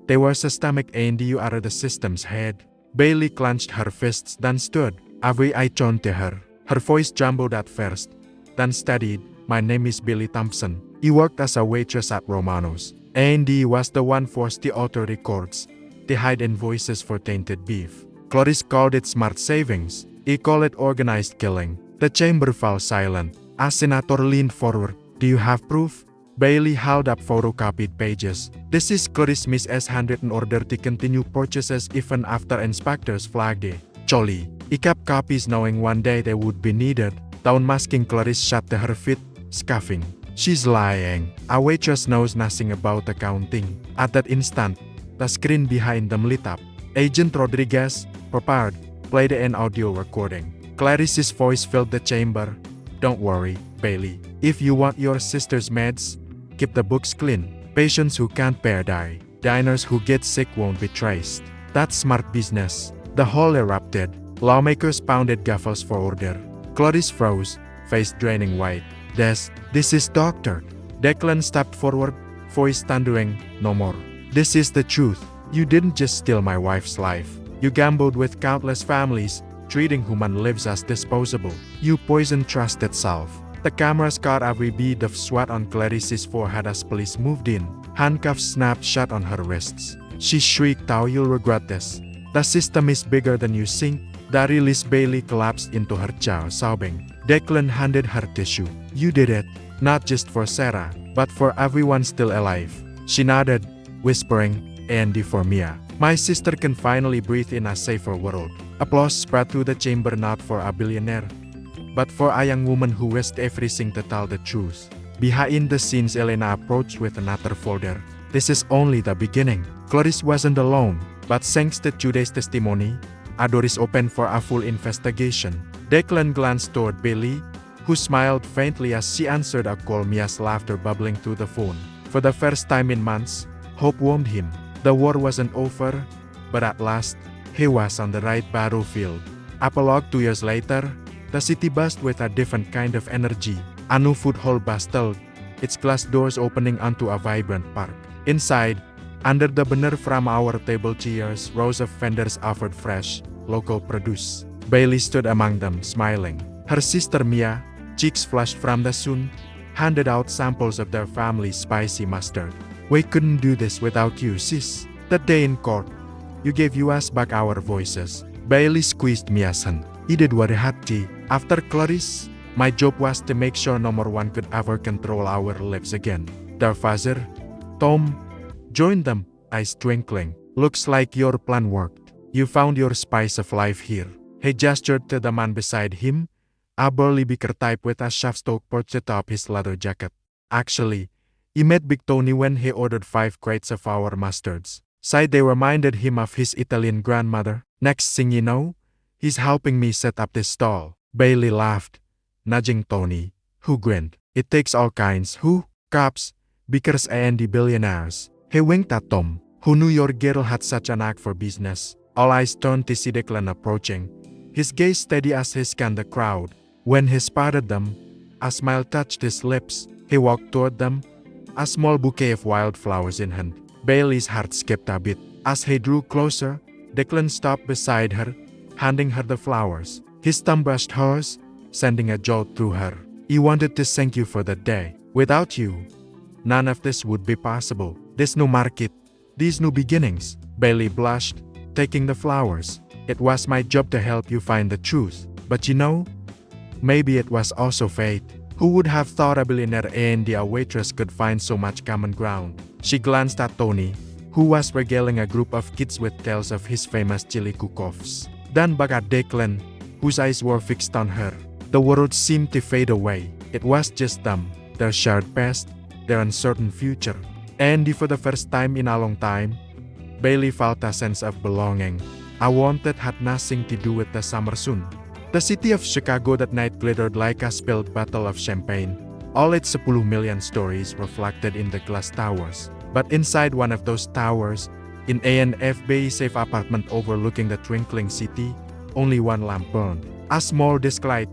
they were systemic and you are the system's head. Bailey clenched her fists, then stood. Every eye turned to her. Her voice trembled at first, then steadied. My name is Billy Thompson. I worked as a waitress at Romano's. Andy was the one forced to alter records, to hide invoices for tainted beef. Clarice called it smart savings. I call it organized killing. The chamber fell silent. As Senator leaned forward. Do you have proof? Bailey held up photocopied pages. This is Clarice Smith's handwritten order to continue purchases even after inspectors flagged it. Jolly. I kept copies knowing one day they would be needed. Down-masking Clarice shot to her feet, scoffing. She's lying. A waitress knows nothing about accounting. At that instant, the screen behind them lit up. Agent Rodriguez, prepared, played an audio recording. Clarice's voice filled the chamber. Don't worry, Bailey. If you want your sister's meds, keep the books clean. Patients who can't bear die. Diners who get sick won't be traced. That's smart business. The hall erupted. Lawmakers pounded gaffles for order. Clarice froze, face draining white. This is doctored. Declan stepped forward, voice thundering, no more. This is the truth. You didn't just steal my wife's life. You gambled with countless families, treating human lives as disposable. You poisoned trust itself. The cameras caught every bead of sweat on Clarice's forehead as police moved in. Handcuffs snapped shut on her wrists. She shrieked, "How you'll regret this. The system is bigger than you think." The release. Bailey collapsed into her chair, sobbing. Declan handed her tissue. You did it, not just for Sarah, but for everyone still alive. She nodded, whispering, Andy for Mia. My sister can finally breathe in a safer world. Applause spread through the chamber, not for a billionaire, but for a young woman who risked everything to tell the truth. Behind the scenes, Elena approached with another folder. This is only the beginning. Clarice wasn't alone, but thanks to today's testimony, a door is open for a full investigation. Declan glanced toward Bailey, who smiled faintly as she answered a call. Mia's laughter bubbling through the phone. For the first time in months, hope warmed him. The war wasn't over, but at last, he was on the right battlefield. Epilogue. 2 years later, the city buzzed with a different kind of energy. A new food hall bustled, its glass doors opening onto a vibrant park. Inside, under the banner from our table chairs, rows of vendors offered fresh, local produce. Bailey stood among them, smiling. Her sister Mia, cheeks flushed from the sun, handed out samples of their family's spicy mustard. We couldn't do this without you, sis. That day in court, you gave us back our voices. Bailey squeezed Mia's hand. I did what I had to. After Clarice, my job was to make sure no more one could ever control our lives again. Their father, Tom, joined them, eyes twinkling. Looks like your plan worked. You found your spice of life here. He gestured to the man beside him, a burly biker type with a chef's-talk perched atop his leather jacket. Actually, he met Big Tony when he ordered 5 crates of our mustards. Said they reminded him of his Italian grandmother. Next thing you know, he's helping me set up this stall. Bailey laughed, nudging Tony, who grinned. It takes all kinds. Who? Cops, bikers and billionaires. He winked at Tom, who knew your girl had such a knack for business. All eyes turned to see Declan approaching, his gaze steady as he scanned the crowd. When he spotted them, a smile touched his lips. He walked toward them, a small bouquet of wildflowers in hand. Bailey's heart skipped a bit. As he drew closer, Declan stopped beside her, handing her the flowers. His thumb brushed hers, sending a jolt through her. He wanted to thank you for the day. Without you, none of this would be possible. This new market, these new beginnings. Bailey blushed, taking the flowers. It was my job to help you find the truth. But you know, maybe it was also fate. Who would have thought a billionaire and a waitress could find so much common ground? She glanced at Tony, who was regaling a group of kids with tales of his famous chili cook-offs. Then back at Declan, whose eyes were fixed on her. The world seemed to fade away. It was just them, their shared past, their uncertain future. And for the first time in a long time, Bailey felt a sense of belonging. A warmth that had nothing to do with the summer sun. The city of Chicago that night glittered like a spilled bottle of champagne. All its 10 million stories reflected in the glass towers. But inside one of those towers, in A&F Bay safe apartment overlooking the twinkling city, only one lamp burned. A small disc light.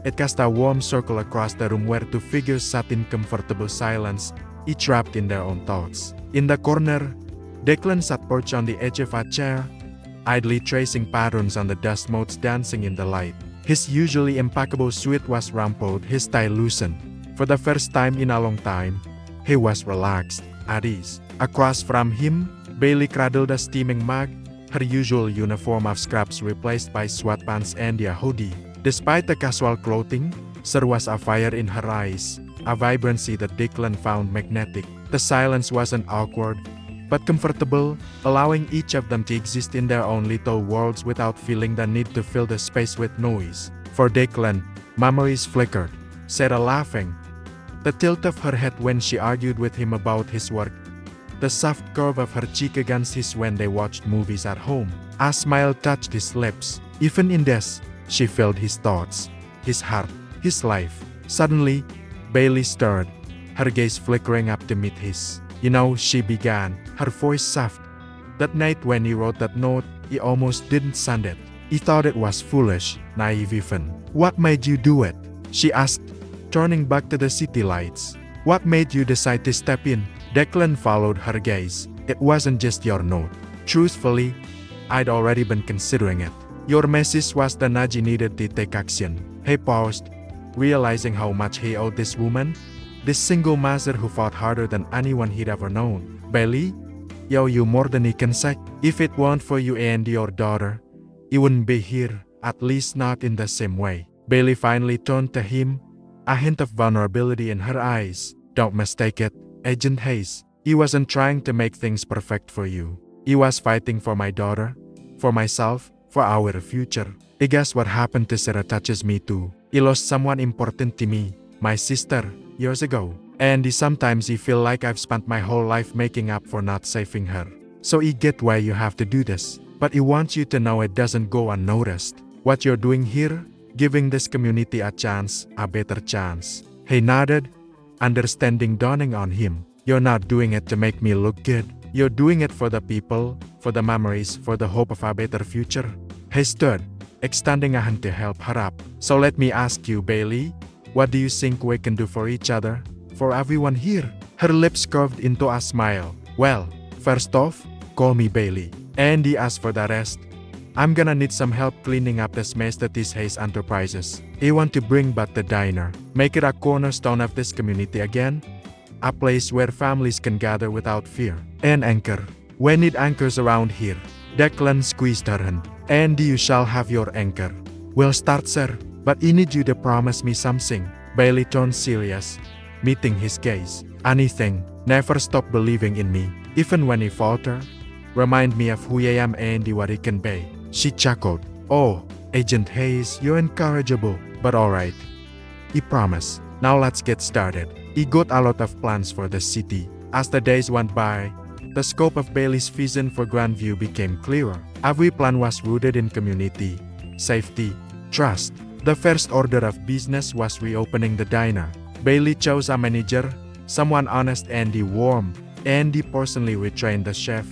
It cast a warm circle across the room where two figures sat in comfortable silence, each wrapped in their own thoughts. In the corner, Declan sat perched on the edge of a chair, idly tracing patterns on the dust motes dancing in the light. His usually impeccable suit was rumpled, his tie loosened. For the first time in a long time, he was relaxed, at ease. Across from him, Bailey cradled a steaming mug, her usual uniform of scraps replaced by sweatpants and a hoodie. Despite the casual clothing, there was a fire in her eyes, a vibrancy that Declan found magnetic. The silence wasn't awkward, but comfortable, allowing each of them to exist in their own little worlds without feeling the need to fill the space with noise. For Declan, memories flickered, Sarah laughing, the tilt of her head when she argued with him about his work, the soft curve of her cheek against his when they watched movies at home. A smile touched his lips. Even in this, she filled his thoughts, his heart, his life. Suddenly, Bailey stirred, her gaze flickering up to meet his. You know, she began, her voice soft. That night when he wrote that note, he almost didn't send it. He thought it was foolish, naive even. What made you do it? She asked, turning back to the city lights. What made you decide to step in? Declan followed her gaze. It wasn't just your note. Truthfully, I'd already been considering it. Your message was the nudge he needed to take action. He paused, realizing how much he owed this woman, this single mother who fought harder than anyone he'd ever known. Bailey, I owe you more than he can say. If it weren't for you and your daughter, he wouldn't be here, at least not in the same way. Bailey finally turned to him, a hint of vulnerability in her eyes. Don't mistake it, Agent Hayes. He wasn't trying to make things perfect for you. He was fighting for my daughter, for myself, for our future. I guess what happened to Sarah touches me too. He lost someone important to me, my sister, years ago. And sometimes I feel like I've spent my whole life making up for not saving her. So I get why you have to do this. But I want you to know it doesn't go unnoticed. What you're doing here, giving this community a chance, a better chance. He nodded, understanding dawning on him. You're not doing it to make me look good. You're doing it for the people, for the memories, for the hope of a better future. He stood, extending a hand to help her up. So let me ask you, Bailey, what do you think we can do for each other, for everyone here? Her lips curved into a smile. Well, first off, call me Bailey. And as for the rest, I'm gonna need some help cleaning up this mess that is Hayes Enterprises. I want to bring back the diner, make it a cornerstone of this community again, a place where families can gather without fear. An anchor. We need anchors around here. Declan squeezed her hand. And you shall have your anchor. We'll start, sir, but I need you to promise me something. Bailey turned serious, meeting his gaze. Anything. Never stop believing in me, even when I falter. Remind me of who I am and what I can be. She chuckled. Oh, Agent Hayes, you're incorrigible, but alright. I promise. Now let's get started. He got a lot of plans for the city. As the days went by, the scope of Bailey's vision for Grandview became clearer. Every plan was rooted in community, safety, trust. The first order of business was reopening the diner. Bailey chose a manager, someone honest and warm. Andy personally retrained the chef,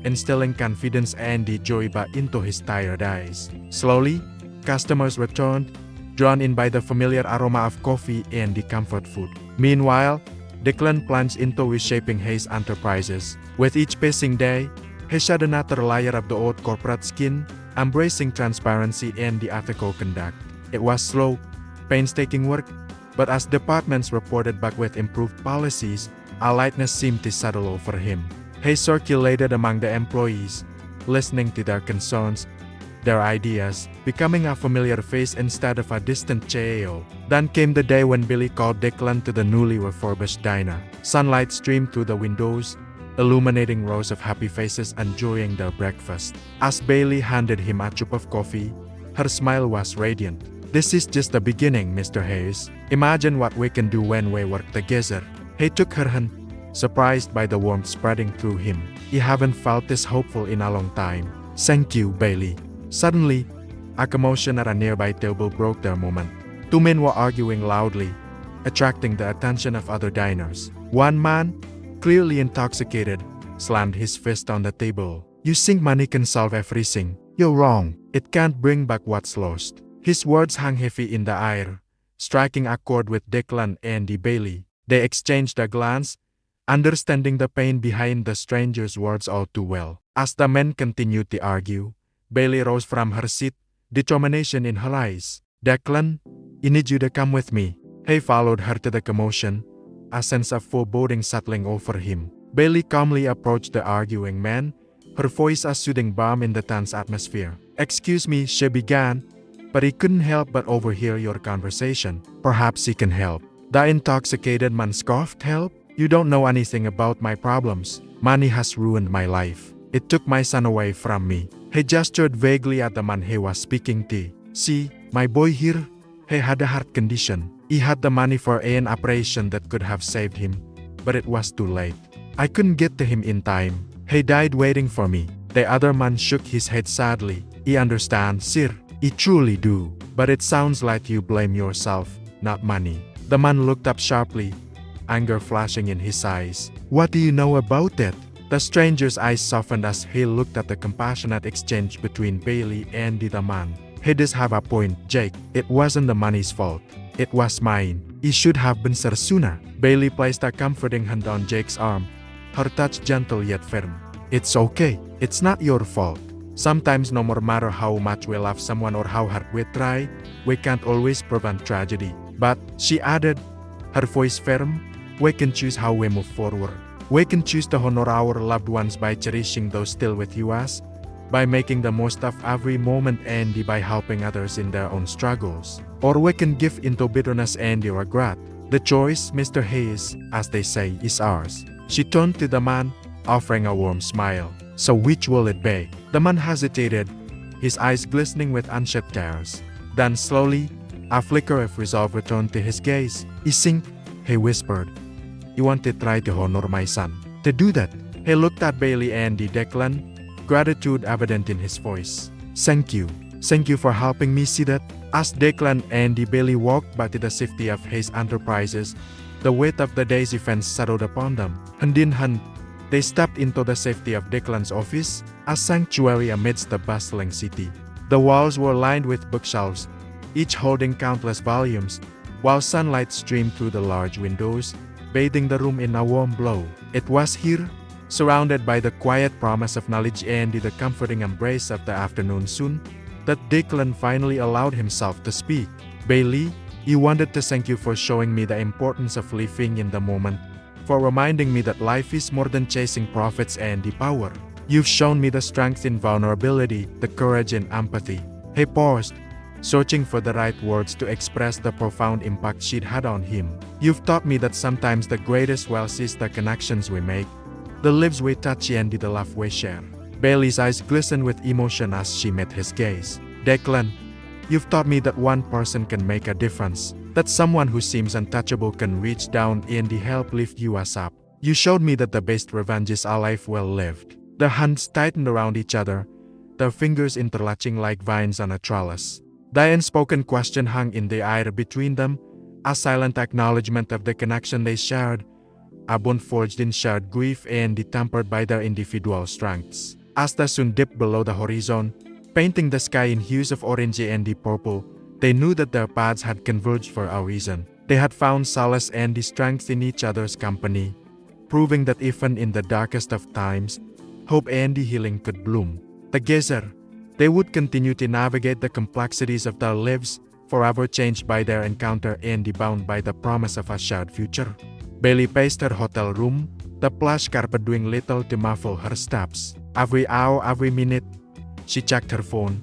instilling confidence and joy back into his tired eyes. Slowly, customers returned, drawn in by the familiar aroma of coffee and the comfort food. Meanwhile, Declan plunged into reshaping Hayes Enterprises. With each passing day, He shed another layer of the old corporate skin, embracing transparency and the ethical conduct. It was slow, painstaking work, but as departments reported back with improved policies, a lightness seemed to settle over him. He circulated among the employees, listening to their concerns, their ideas, becoming a familiar face instead of a distant CEO. Then came the day when Billy called Declan to the newly refurbished diner. Sunlight streamed through the windows, illuminating rows of happy faces enjoying their breakfast. As Bailey handed him a cup of coffee, her smile was radiant. "This is just the beginning, Mr. Hayes. Imagine what we can do when we work together." He took her hand, surprised by the warmth spreading through him. "You haven't felt this hopeful in a long time." "Thank you, Bailey." Suddenly, a commotion at a nearby table broke their moment. Two men were arguing loudly, attracting the attention of other diners. One man, clearly intoxicated, slammed his fist on the table. "You think money can solve everything? You're wrong. It can't bring back what's lost." His words hung heavy in the air, striking a chord with Declan and Bailey. They exchanged a glance, understanding the pain behind the stranger's words all too well. As the men continued to argue, Bailey rose from her seat, determination in her eyes. "Declan, I need you to come with me." He followed her to the commotion, a sense of foreboding settling over him. Bailey calmly approached the arguing man, her voice a soothing balm in the tense atmosphere. "Excuse me," she began, "but he couldn't help but overhear your conversation. Perhaps he can help." The intoxicated man scoffed. "Help? You don't know anything about my problems. Money has ruined my life. It took my son away from me." He gestured vaguely at the man he was speaking to. "See, my boy here, he had a heart condition. He had the money for an operation that could have saved him, but it was too late. I couldn't get to him in time. He died waiting for me." The other man shook his head sadly. "I understand, sir. I truly do. But it sounds like you blame yourself, not money." The man looked up sharply, anger flashing in his eyes. "What do you know about it?" The stranger's eyes softened as he looked at the compassionate exchange between Bailey and the man. "He does have a point, Jake. It wasn't the money's fault. It was mine. It should have been sir sooner." Bailey placed a comforting hand on Jake's arm, her touch gentle yet firm. "It's okay. It's not your fault. Sometimes no matter how much we love someone or how hard we try, we can't always prevent tragedy. But," she added, her voice firm, "we can choose how we move forward. We can choose to honor our loved ones by cherishing those still with us, by making the most of every moment and by helping others in their own struggles. Or we can give into bitterness and regret. The choice, Mr. Hayes, as they say, is ours." She turned to the man, offering a warm smile. "So which will it be?" The man hesitated, his eyes glistening with unshed tears. Then slowly, a flicker of resolve returned to his gaze. "I think," he whispered, "you want to try to honor my son. To do that," he looked at Bailey and Declan, gratitude evident in his voice. "Thank you. Thank you for helping me see that." As Declan and Bailey walked back to the safety of his enterprises, the weight of the day's events settled upon them. Hand in hand, they stepped into the safety of Declan's office, a sanctuary amidst the bustling city. The walls were lined with bookshelves, each holding countless volumes, while sunlight streamed through the large windows, bathing the room in a warm glow. It was here, surrounded by the quiet promise of knowledge and the comforting embrace of the afternoon sun, that Declan finally allowed himself to speak. "Bailey, I wanted to thank you for showing me the importance of living in the moment, for reminding me that life is more than chasing profits and the power. You've shown me the strength in vulnerability, the courage in empathy." He paused, searching for the right words to express the profound impact she'd had on him. "You've taught me that sometimes the greatest wealth is the connections we make, the lives we touch and the love we share." Bailey's eyes glistened with emotion as she met his gaze. "Declan, you've taught me that one person can make a difference, that someone who seems untouchable can reach down and help lift you up. You showed me that the best revenge is a life well lived." The hands tightened around each other, their fingers interlacing like vines on a trellis. The unspoken question hung in the air between them, a silent acknowledgement of the connection they shared, a bond forged in shared grief and tempered by their individual strengths. As the sun dipped below the horizon, painting the sky in hues of orange and purple, they knew that their paths had converged for a reason. They had found solace and strength in each other's company, proving that even in the darkest of times, hope Andy healing could bloom. Together, they would continue to navigate the complexities of their lives, forever changed by their encounter and bound by the promise of a shared future. Bailey paced her hotel room, the plush carpet doing little to muffle her steps. Every hour, every minute, she checked her phone,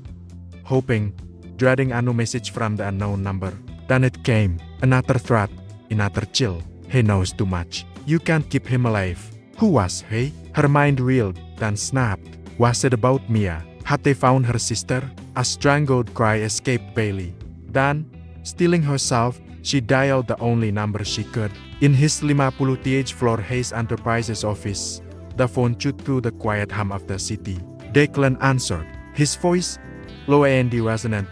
hoping, dreading a new message from the unknown number. Then it came, another threat, another chill. He knows too much. You can't keep him alive. Who was he? Her mind reeled, then snapped. Was it about Mia? Had they found her sister? A strangled cry escaped Bailey. Then, steeling herself, she dialed the only number she could. In his 50th floor Hayes Enterprises office, the phone chewed through the quiet hum of the city. Declan answered. His voice, low and resonant,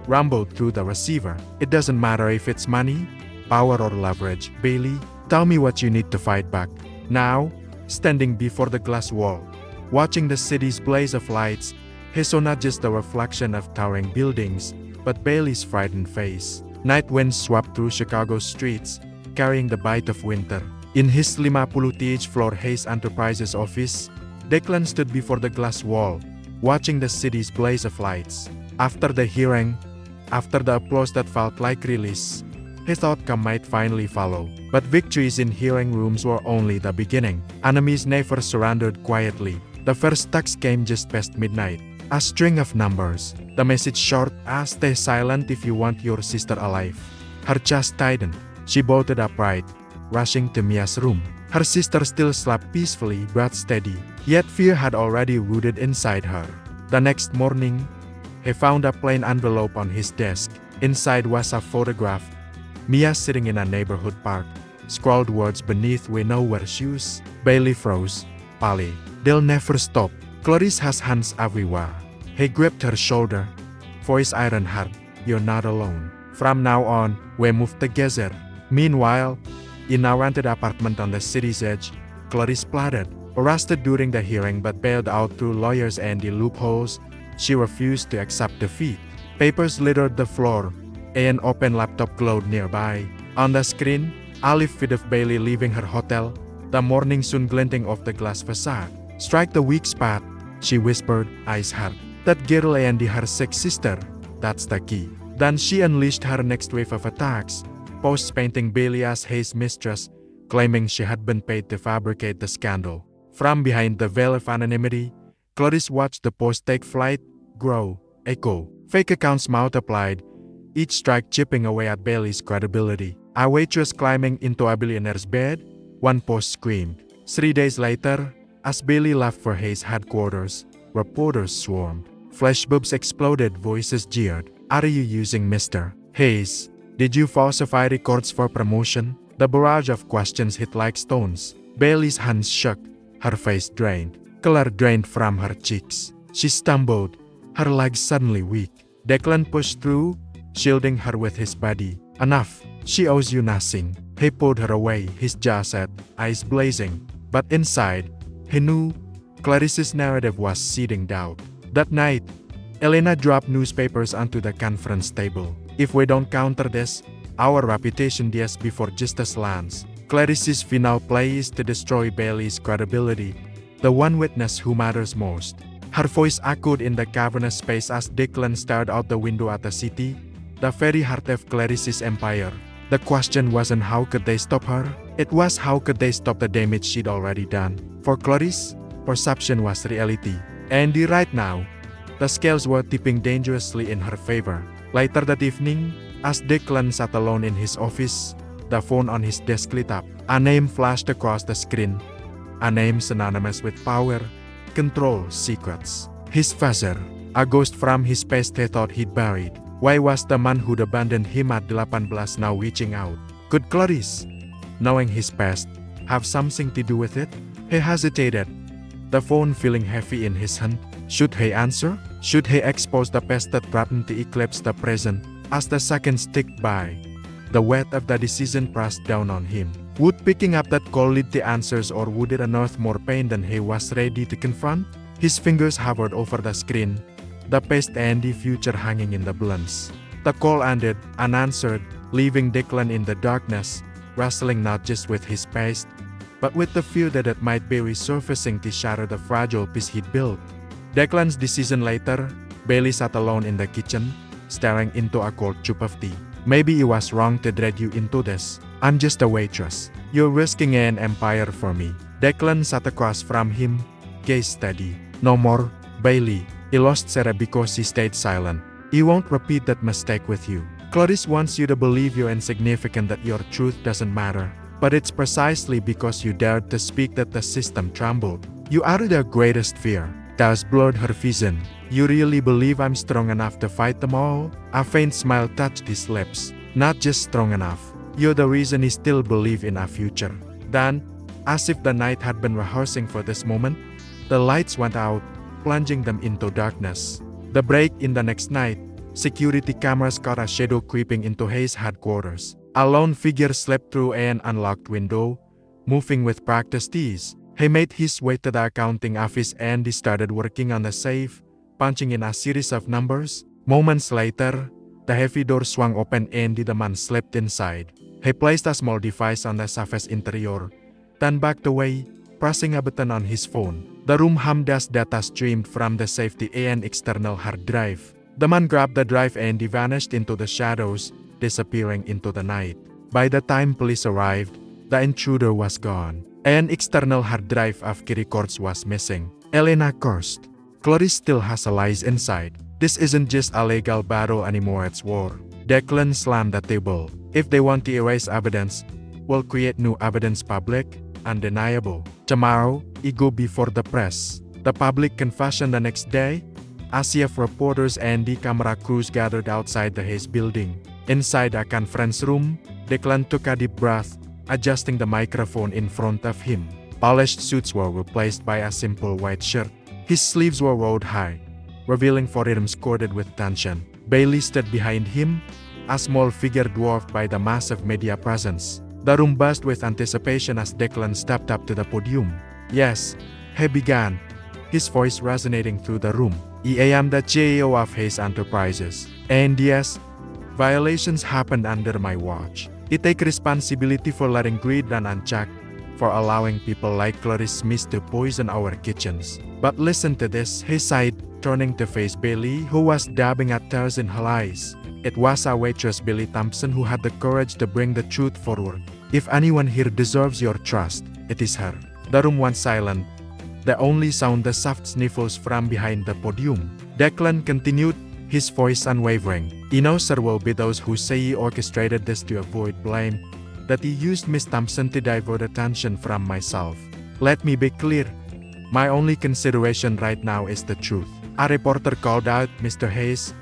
rumbled through the receiver. It doesn't matter if it's money, power or leverage, Bailey. Tell me what you need to fight back. Now, standing before the glass wall, watching the city's blaze of lights, he saw not just the reflection of towering buildings, but Bailey's frightened face. Night winds swept through Chicago's streets, carrying the bite of winter. In his 50th floor Hayes Enterprises office, Declan stood before the glass wall, watching the city's blaze of lights. After the hearing, after the applause that felt like release, he thought calm might finally follow. But victories in hearing rooms were only the beginning. Enemies never surrendered quietly. The first text came just past midnight. A string of numbers. The message short, stay silent if you want your sister alive. Her chest tightened. She bolted upright, rushing to Mia's room. Her sister still slept peacefully, breath steady. Yet fear had already rooted inside her. The next morning, he found a plain envelope on his desk. Inside was a photograph. Mia sitting in a neighborhood park. Scrawled words beneath, we know where shoes. Bailey froze. Polly, they'll never stop. Clarice has hands everywhere. He gripped her shoulder. Voice iron hard. You're not alone. From now on, we move together. Meanwhile, in a rented apartment on the city's edge, Clarice plotted. Arrested during the hearing but bailed out through lawyers and the loopholes, she refused to accept defeat. Papers littered the floor. An open laptop glowed nearby. On the screen, a live feed of Bailey leaving her hotel, the morning sun glinting off the glass facade. Strike the weak spot, she whispered, eyes hard. That girl and her sick sister, that's the key. Then she unleashed her next wave of attacks, posts painting Bailey as Hayes' mistress, claiming she had been paid to fabricate the scandal. From behind the veil of anonymity, Clarice watched the post take flight, grow, echo. Fake accounts multiplied, each strike chipping away at Bailey's credibility. A waitress climbing into a billionaire's bed, one post screamed. 3 days later, as Bailey left for Hayes' headquarters, reporters swarmed. Flashbulbs exploded, voices jeered. Are you using Mr. Hayes? Did you falsify records for promotion? The barrage of questions hit like stones. Bailey's hands shook, her face drained. Color drained from her cheeks. She stumbled, her legs suddenly weak. Declan pushed through, shielding her with his body. Enough, she owes you nothing. He pulled her away, his jaw set, eyes blazing. But inside, he knew Clarice's narrative was seeding doubt. That night, Elena dropped newspapers onto the conference table. If we don't counter this, our reputation dies before justice lands. Clarice's final play is to destroy Bailey's credibility, the one witness who matters most. Her voice echoed in the cavernous space as Declan stared out the window at the city, the very heart of Clarice's empire. The question wasn't how could they stop her, it was how could they stop the damage she'd already done. For Clarice, perception was reality. And right now, the scales were tipping dangerously in her favor. Later that evening, as Declan sat alone in his office, the phone on his desk lit up. A name flashed across the screen. A name synonymous with power, control, secrets. His father, a ghost from his past he thought he'd buried. Why was the man who'd abandoned him at 18 now reaching out? Could Clarice, knowing his past, have something to do with it? He hesitated, the phone feeling heavy in his hand. Should he answer? Should he expose the past that threatened to eclipse the present? As the seconds ticked by, the weight of the decision pressed down on him. Would picking up that call lead to answers, or would it unearth more pain than he was ready to confront? His fingers hovered over the screen, the past and the future hanging in the balance. The call ended, unanswered, leaving Declan in the darkness, wrestling not just with his past, but with the fear that it might be resurfacing to shatter the fragile peace he'd built. Declan's decision later, Bailey sat alone in the kitchen, staring into a cold cup of tea. Maybe it was wrong to drag you into this. I'm just a waitress. You're risking an empire for me. Declan sat across from him, gaze steady. No more, Bailey. He lost Sarah because he stayed silent. He won't repeat that mistake with you. Clarice wants you to believe you're insignificant, that your truth doesn't matter. But it's precisely because you dared to speak that the system trembled. You are their greatest fear. Tears blurred her vision. You really believe I'm strong enough to fight them all? A faint smile touched his lips. Not just strong enough. You're the reason he still believes in a future. Then, as if the night had been rehearsing for this moment, the lights went out, plunging them into darkness. The break in the next night, security cameras caught a shadow creeping into Hayes' headquarters. A lone figure slipped through an unlocked window, moving with practiced ease. He made his way to the accounting office and he started working on the safe, punching in a series of numbers. Moments later, the heavy door swung open and the man slipped inside. He placed a small device on the safe's interior, then backed away, pressing a button on his phone. The room hummed as data streamed from the safety and external hard drive. The man grabbed the drive and he vanished into the shadows, disappearing into the night. By the time police arrived, the intruder was gone. An external hard drive of key records was missing. Elena cursed. Clarice still has allies inside. This isn't just a legal battle anymore, it's war. Declan slammed the table. If they want to erase evidence, we'll create new evidence, public, undeniable. Tomorrow, it go before the press. The public confession the next day. ASIAF reporters and the camera crews gathered outside the Hayes building. Inside a conference room, Declan took a deep breath, adjusting the microphone in front of him. Polished suits were replaced by a simple white shirt. His sleeves were rolled high, revealing forearms corded with tension. Bailey stood behind him, a small figure dwarfed by the massive media presence. The room buzzed with anticipation as Declan stepped up to the podium. Yes, he began, his voice resonating through the room. I am the CEO of Hayes Enterprises. And yes, violations happened under my watch. I take responsibility for letting greed run unchecked, for allowing people like Clarice Smith to poison our kitchens. But listen to this, he sighed, turning to face Bailey, who was dabbing at tears in her eyes. It was our waitress Billy Thompson who had the courage to bring the truth forward. If anyone here deserves your trust, it is her. The room went silent. The only sound the soft sniffles from behind the podium. Declan continued, his voice unwavering. He knows there will be those who say he orchestrated this to avoid blame, that he used Miss Thompson to divert attention from myself. Let me be clear. My only consideration right now is the truth. A reporter called out, Mr. Hayes,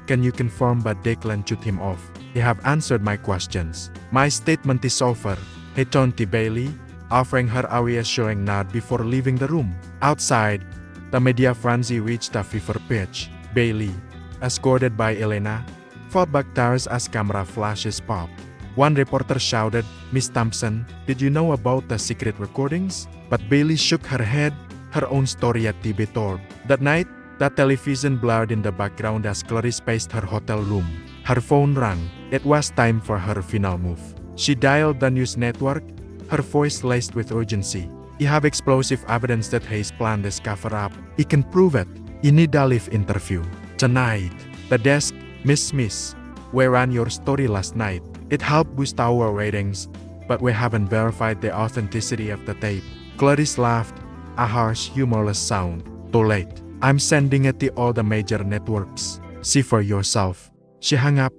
can you confirm? But Declan cut him off. You have answered my questions. My statement is over. He turned to Bailey, offering her a reassuring nod before leaving the room. Outside, the media frenzy reached a fever pitch. Bailey, escorted by Elena, fought back tears as camera flashes popped. One reporter shouted, Miss Thompson, did you know about the secret recordings? But Bailey shook her head, her own story yet to be told. That night, the television blared in the background as Clarice paced her hotel room. Her phone rang. It was time for her final move. She dialed the news network, her voice laced with urgency. You have explosive evidence that Hayes planned this cover-up. He can prove it. You need a live interview. Tonight. The desk, Miss Smith. We ran your story last night. It helped boost our ratings, but we haven't verified the authenticity of the tape. Clarice laughed, a harsh, humorless sound. Too late. I'm sending it to all the major networks. See for yourself. She hung up,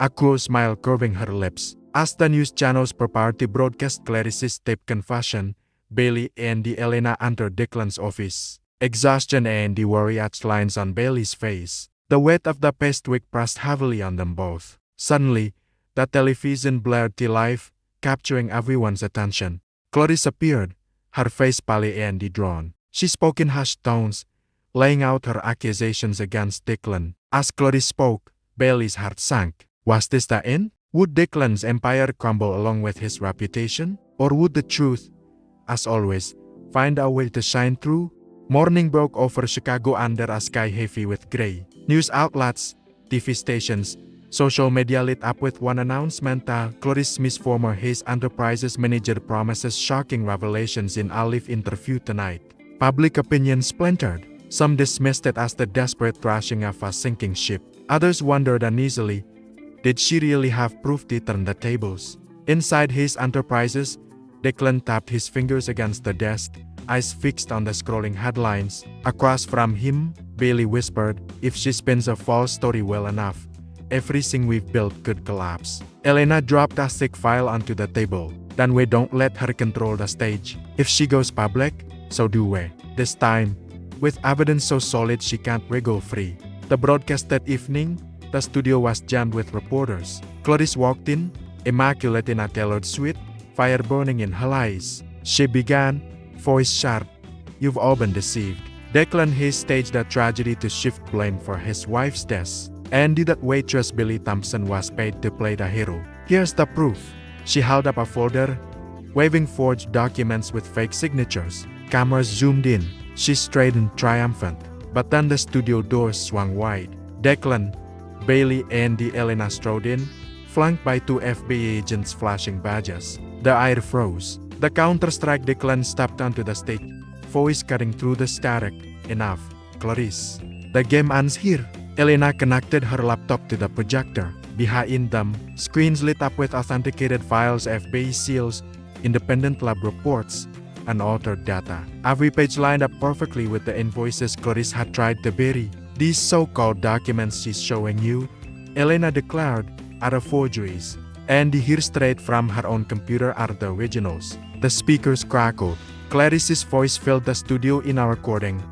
a cruel smile curving her lips. As the news channels prepared to broadcast Clarice's taped confession, Bailey and Elena entered Declan's office. Exhaustion and worry etched lines on Bailey's face. The weight of the past week pressed heavily on them both. Suddenly, the television blared to life, capturing everyone's attention. Clarice appeared, her face pale and drawn. She spoke in hushed tones, laying out her accusations against Declan. As Clarice spoke, Bailey's heart sank. Was this the end? Would Declan's empire crumble along with his reputation? Or would the truth, as always, find a way to shine through? Morning broke over Chicago under a sky heavy with gray. News outlets, TV stations, Social media lit up with one announcement that Clarice Smith's former Hayes Enterprises manager promises shocking revelations in a live interview tonight. Public opinion splintered. Some dismissed it as the desperate thrashing of a sinking ship. Others wondered uneasily, did she really have proof to turn the tables? Inside Hayes Enterprises, Declan tapped his fingers against the desk, eyes fixed on the scrolling headlines. Across from him, Bailey whispered, if she spins a false story well enough, everything we've built could collapse. Elena dropped a thick file onto the table. Then we don't let her control the stage. If she goes public, so do we. This time, with evidence so solid she can't wriggle free. The broadcast that evening, the studio was jammed with reporters. Clarice walked in, immaculate in a tailored suit, fire burning in her eyes. She began, voice sharp, you've all been deceived. Declan Hayes staged a tragedy to shift blame for his wife's death. Andy, that waitress Billy Thompson, was paid to play the hero. Here's the proof. She held up a folder, waving forged documents with fake signatures. Cameras zoomed in. She straightened triumphant. But then the studio doors swung wide. Declan, Bailey, Andy, Elena strode in, flanked by two FBI agents flashing badges. The air froze. The counter-strike. Declan stepped onto the stage, voice cutting through the static. Enough, Clarice. The game ends here. Elena connected her laptop to the projector. Behind them, screens lit up with authenticated files, FBI seals, independent lab reports, and altered data. Every page lined up perfectly with the invoices Clarice had tried to bury. These so-called documents she's showing you, Elena declared, are forgeries. And here straight from her own computer are the originals. The speakers crackled. Clarice's voice filled the studio in a recording.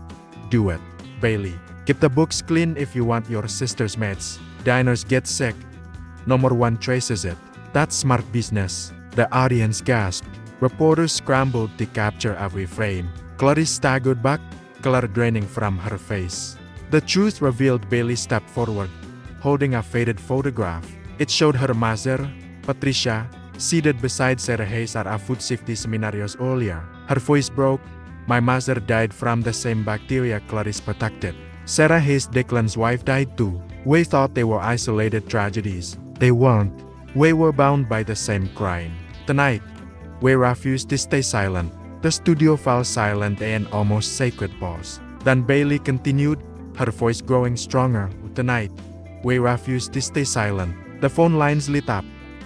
Do it, Bailey. Keep the books clean if you want your sister's mates. Diners get sick. No more one traces it. That's smart business. The audience gasped. Reporters scrambled to capture every frame. Clarice staggered back, color draining from her face. The truth revealed. Bailey stepped forward, holding a faded photograph. It showed her mother, Patricia, seated beside Sarah Hayes at a food safety seminar years earlier. Her voice broke. My mother died from the same bacteria Clarice protected. Sarah Hayes, Declan's wife, died too. We thought they were isolated tragedies. They weren't. We were bound by the same crime. Tonight, we refused to stay silent. The studio fell silent and almost sacred pause. Then Bailey continued, her voice growing stronger. Tonight, we refused to stay silent. The phone lines lit up.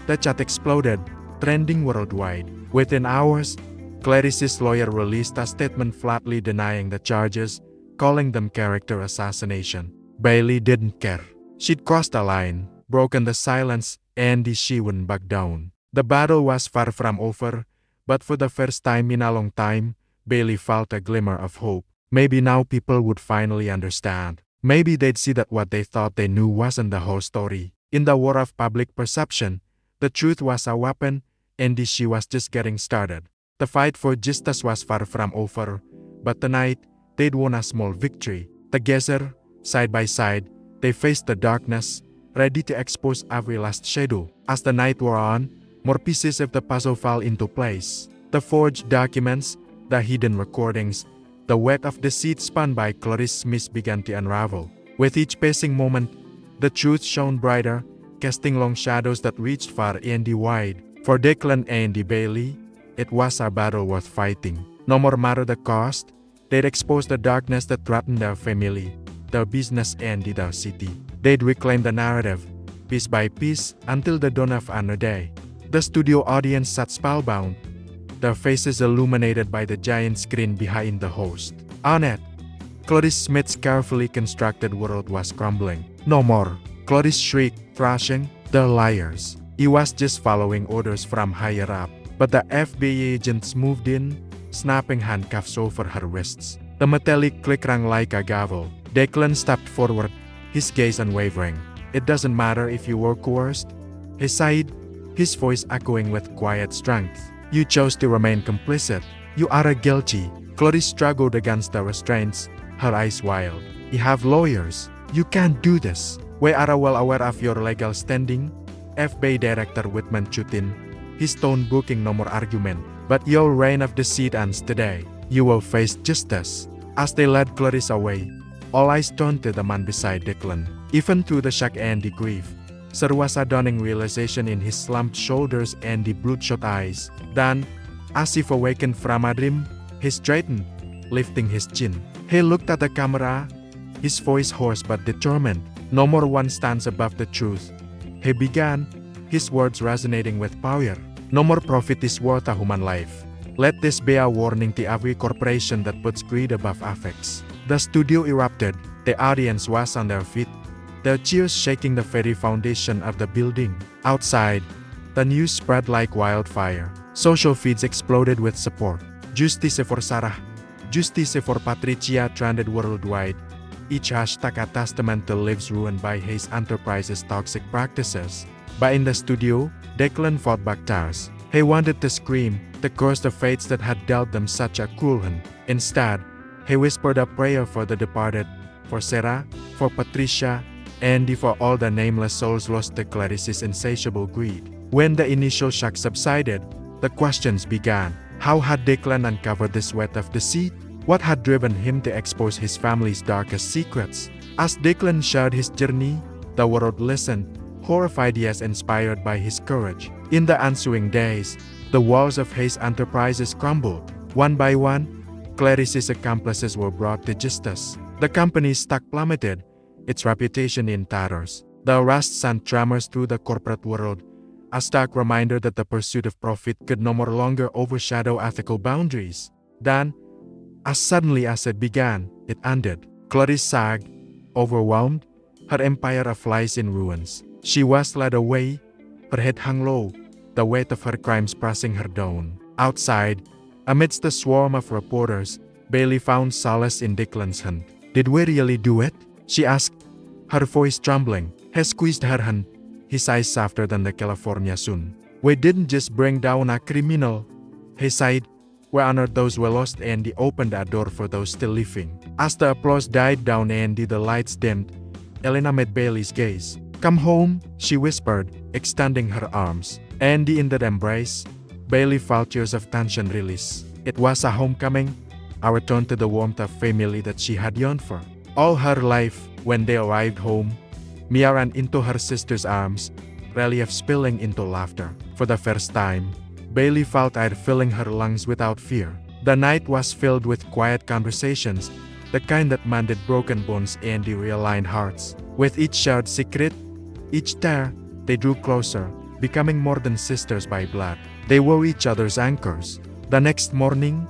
The chat exploded, trending worldwide. Within hours, Clarice's lawyer released a statement flatly denying the charges, calling them character assassination. Bailey didn't care. She'd crossed a line, broken the silence, and she wouldn't back down. The battle was far from over, but for the first time in a long time, Bailey felt a glimmer of hope. Maybe now people would finally understand. Maybe they'd see that what they thought they knew wasn't the whole story. In the war of public perception, the truth was a weapon, and she was just getting started. The fight for justice was far from over, but tonight, they'd won a small victory. Together, side by side, they faced the darkness, ready to expose every last shadow. As the night wore on, more pieces of the puzzle fell into place. The forged documents, the hidden recordings, the web of deceit spun by Clarice Smith began to unravel. With each passing moment, the truth shone brighter, casting long shadows that reached far and wide. For Declan and Bailey, it was a battle worth fighting. No more matter the cost, they'd expose the darkness that threatened their family, their business, and their city. They'd reclaim the narrative, piece by piece, until the dawn of another day. The studio audience sat spellbound, their faces illuminated by the giant screen behind the host. On it, Clarice Smith's carefully constructed world was crumbling. No more, Clarice shrieked, thrashing, they're liars. He was just following orders from higher up. But the FBI agents moved in, snapping handcuffs over her wrists. The metallic click rang like a gavel. Declan stepped forward, his gaze unwavering. It doesn't matter if you were coerced, he sighed, his voice echoing with quiet strength. You chose to remain complicit. You are guilty. Clarice struggled against the restraints, her eyes wild. You have lawyers. You can't do this. We are well aware of your legal standing, FBI Director Whitman chut in, his tone booking no more argument. But your reign of deceit ends today. You will face justice. As they led Clarice away, all eyes turned to the man beside Declan. Even through the shock and the grief, There was a dawning realization in his slumped shoulders and the bloodshot eyes. Then, as if awakened from a dream, he straightened, lifting his chin. He looked at the camera, his voice hoarse but determined. No more one stands above the truth. He began, his words resonating with power. No more profit is worth a human life. Let this be a warning to every corporation that puts greed above ethics. The studio erupted. The audience was on their feet, their cheers shaking the very foundation of the building. Outside, the news spread like wildfire. Social feeds exploded with support. Justice for Sarah, Justice for Patricia trended worldwide. Each hashtag a testament to lives ruined by Hayes Enterprises' toxic practices. But in the studio, Declan fought back tears. He wanted to scream, to curse the fates that had dealt them such a cruel hand. Instead, he whispered a prayer for the departed, for Sarah, for Patricia, and for all the nameless souls lost to Clarice's insatiable greed. When the initial shock subsided, the questions began. How had Declan uncovered the sweat of deceit? What had driven him to expose his family's darkest secrets? As Declan shared his journey, the world listened, horrified yet inspired by his courage. In the ensuing days, the walls of Hayes Enterprises crumbled. One by one, Clarice's accomplices were brought to justice. The company's stock plummeted, its reputation in tatters. The arrests sent tremors through the corporate world, a stark reminder that the pursuit of profit could no more longer overshadow ethical boundaries. Then, as suddenly as it began, it ended. Clarice sagged, overwhelmed, her empire of lies in ruins. She was led away, her head hung low, the weight of her crimes pressing her down. Outside, amidst the swarm of reporters, Bailey found solace in Declan's hand. "Did we really do it?" she asked, her voice trembling. He squeezed her hand, his eyes softer than the California sun. "We didn't just bring down a criminal," he sighed. "We honored those we lost and opened a door for those still living." As the applause died down and the lights dimmed, Elena met Bailey's gaze. "Come home," she whispered, extending her arms. And in that embrace, Bailey felt years of tension release. It was a homecoming, a return to the warmth of family that she had yearned for. All her life, when they arrived home, Mia ran into her sister's arms, relief spilling into laughter. For the first time, Bailey felt air filling her lungs without fear. The night was filled with quiet conversations, the kind that mended broken bones and realigned hearts. With each shared secret, each tear, they drew closer, becoming more than sisters by blood. They were each other's anchors. The next morning,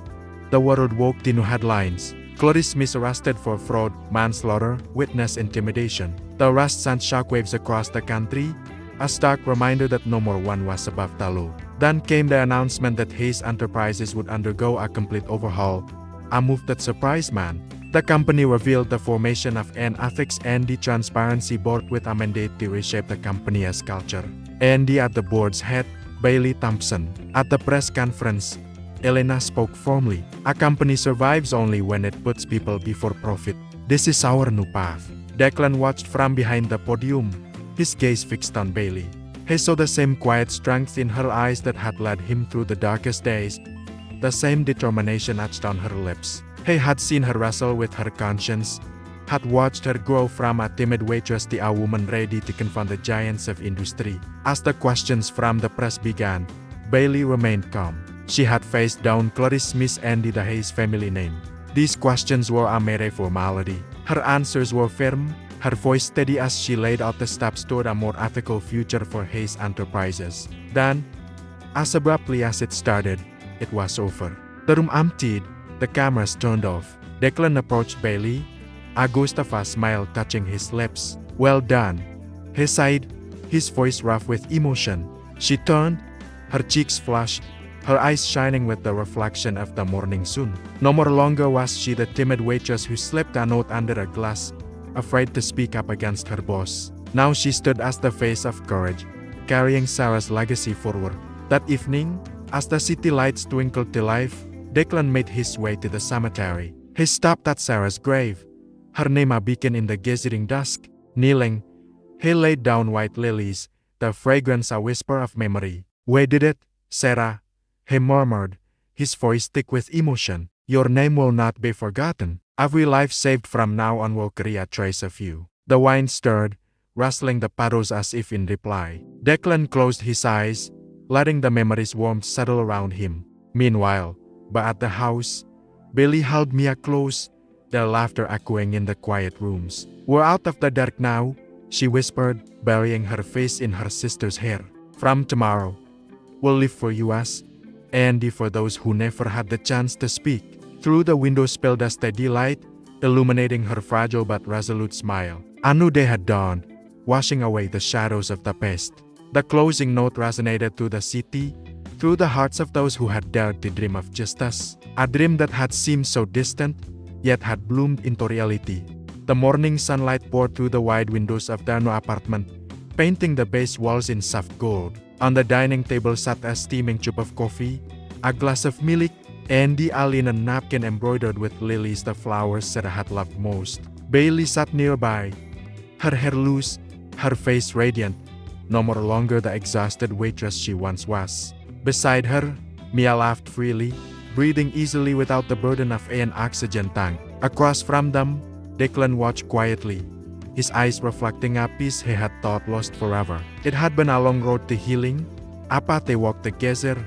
the world woke to new headlines. Clarice Smith arrested for fraud, manslaughter, witness intimidation. The arrest sent shockwaves across the country, a stark reminder that no more one was above the law. Then came the announcement that Hayes Enterprises would undergo a complete overhaul, a move that surprised man. The company revealed the formation of an ethics and transparency board with a mandate to reshape the company's culture. And at the board's head, Bailey Thompson. At the press conference, Elena spoke firmly. "A company survives only when it puts people before profit. This is our new path." Declan watched from behind the podium, his gaze fixed on Bailey. He saw the same quiet strength in her eyes that had led him through the darkest days, the same determination etched on her lips. He had seen her wrestle with her conscience, had watched her grow from a timid waitress to a woman ready to confront the giants of industry. As the questions from the press began, Bailey remained calm. She had faced down Clarice Smith and the Hayes family name. These questions were a mere formality. Her answers were firm, her voice steady as she laid out the steps toward a more ethical future for Hayes Enterprises. Then, as abruptly as it started, it was over. The room emptied, the cameras turned off. Declan approached Bailey, a ghost of a smile touching his lips. "Well done," he sighed, his voice rough with emotion. She turned, her cheeks flushed, her eyes shining with the reflection of the morning sun. No more longer was she the timid waitress who slipped a note under a glass, afraid to speak up against her boss. Now she stood as the face of courage, carrying Sarah's legacy forward. That evening, as the city lights twinkled to life, Declan made his way to the cemetery. He stopped at Sarah's grave, her name a beacon in the gathering dusk. Kneeling, he laid down white lilies, their fragrance a whisper of memory. "We did it, Sarah," he murmured, his voice thick with emotion. "Your name will not be forgotten. Every life saved from now on will carry a trace of you." The wine stirred, rustling the puddles as if in reply. Declan closed his eyes, letting the memory's warmth settle around him. Meanwhile, back at the house, Bailey held Mia close, their laughter echoing in the quiet rooms. "We're out of the dark now," she whispered, burying her face in her sister's hair. "From tomorrow, we'll live for US, and for those who never had the chance to speak." Through the window spilled a steady light, illuminating her fragile but resolute smile. A new day had dawned, washing away the shadows of the past. The closing note resonated through the city, through the hearts of those who had dared to dream of justice. A dream that had seemed so distant, yet had bloomed into reality. The morning sunlight poured through the wide windows of their new apartment, painting the base walls in soft gold. On the dining table sat a steaming cup of coffee, a glass of milk, and a linen napkin embroidered with lilies, the flowers Sarah had loved most. Bailey sat nearby, her hair loose, her face radiant, no more longer the exhausted waitress she once was. Beside her, Mia laughed freely, breathing easily without the burden of an oxygen tank. Across from them, Declan watched quietly, his eyes reflecting a peace he had thought lost forever. It had been a long road to healing, a path they walked together,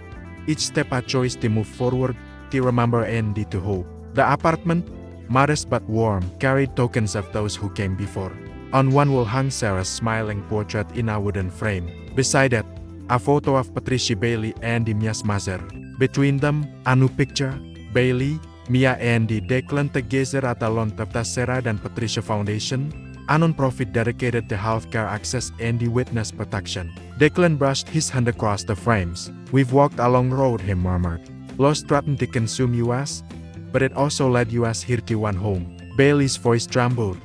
each step a choice to move forward, to remember and to hope. The apartment, modest but warm, carried tokens of those who came before. On one wall hung Sarah's smiling portrait in a wooden frame. Beside it, a photo of Patricia Bailey and Mia's mother. Between them, a new picture, Bailey, Mia and Declan together at the launch of the Sarah and Patricia Foundation, a non-profit dedicated to healthcare access and witness protection. Declan brushed his hand across the frames. "We've walked a long road," he murmured. "Loss threatened to consume US, but it also led US here to one home." Bailey's voice trembled,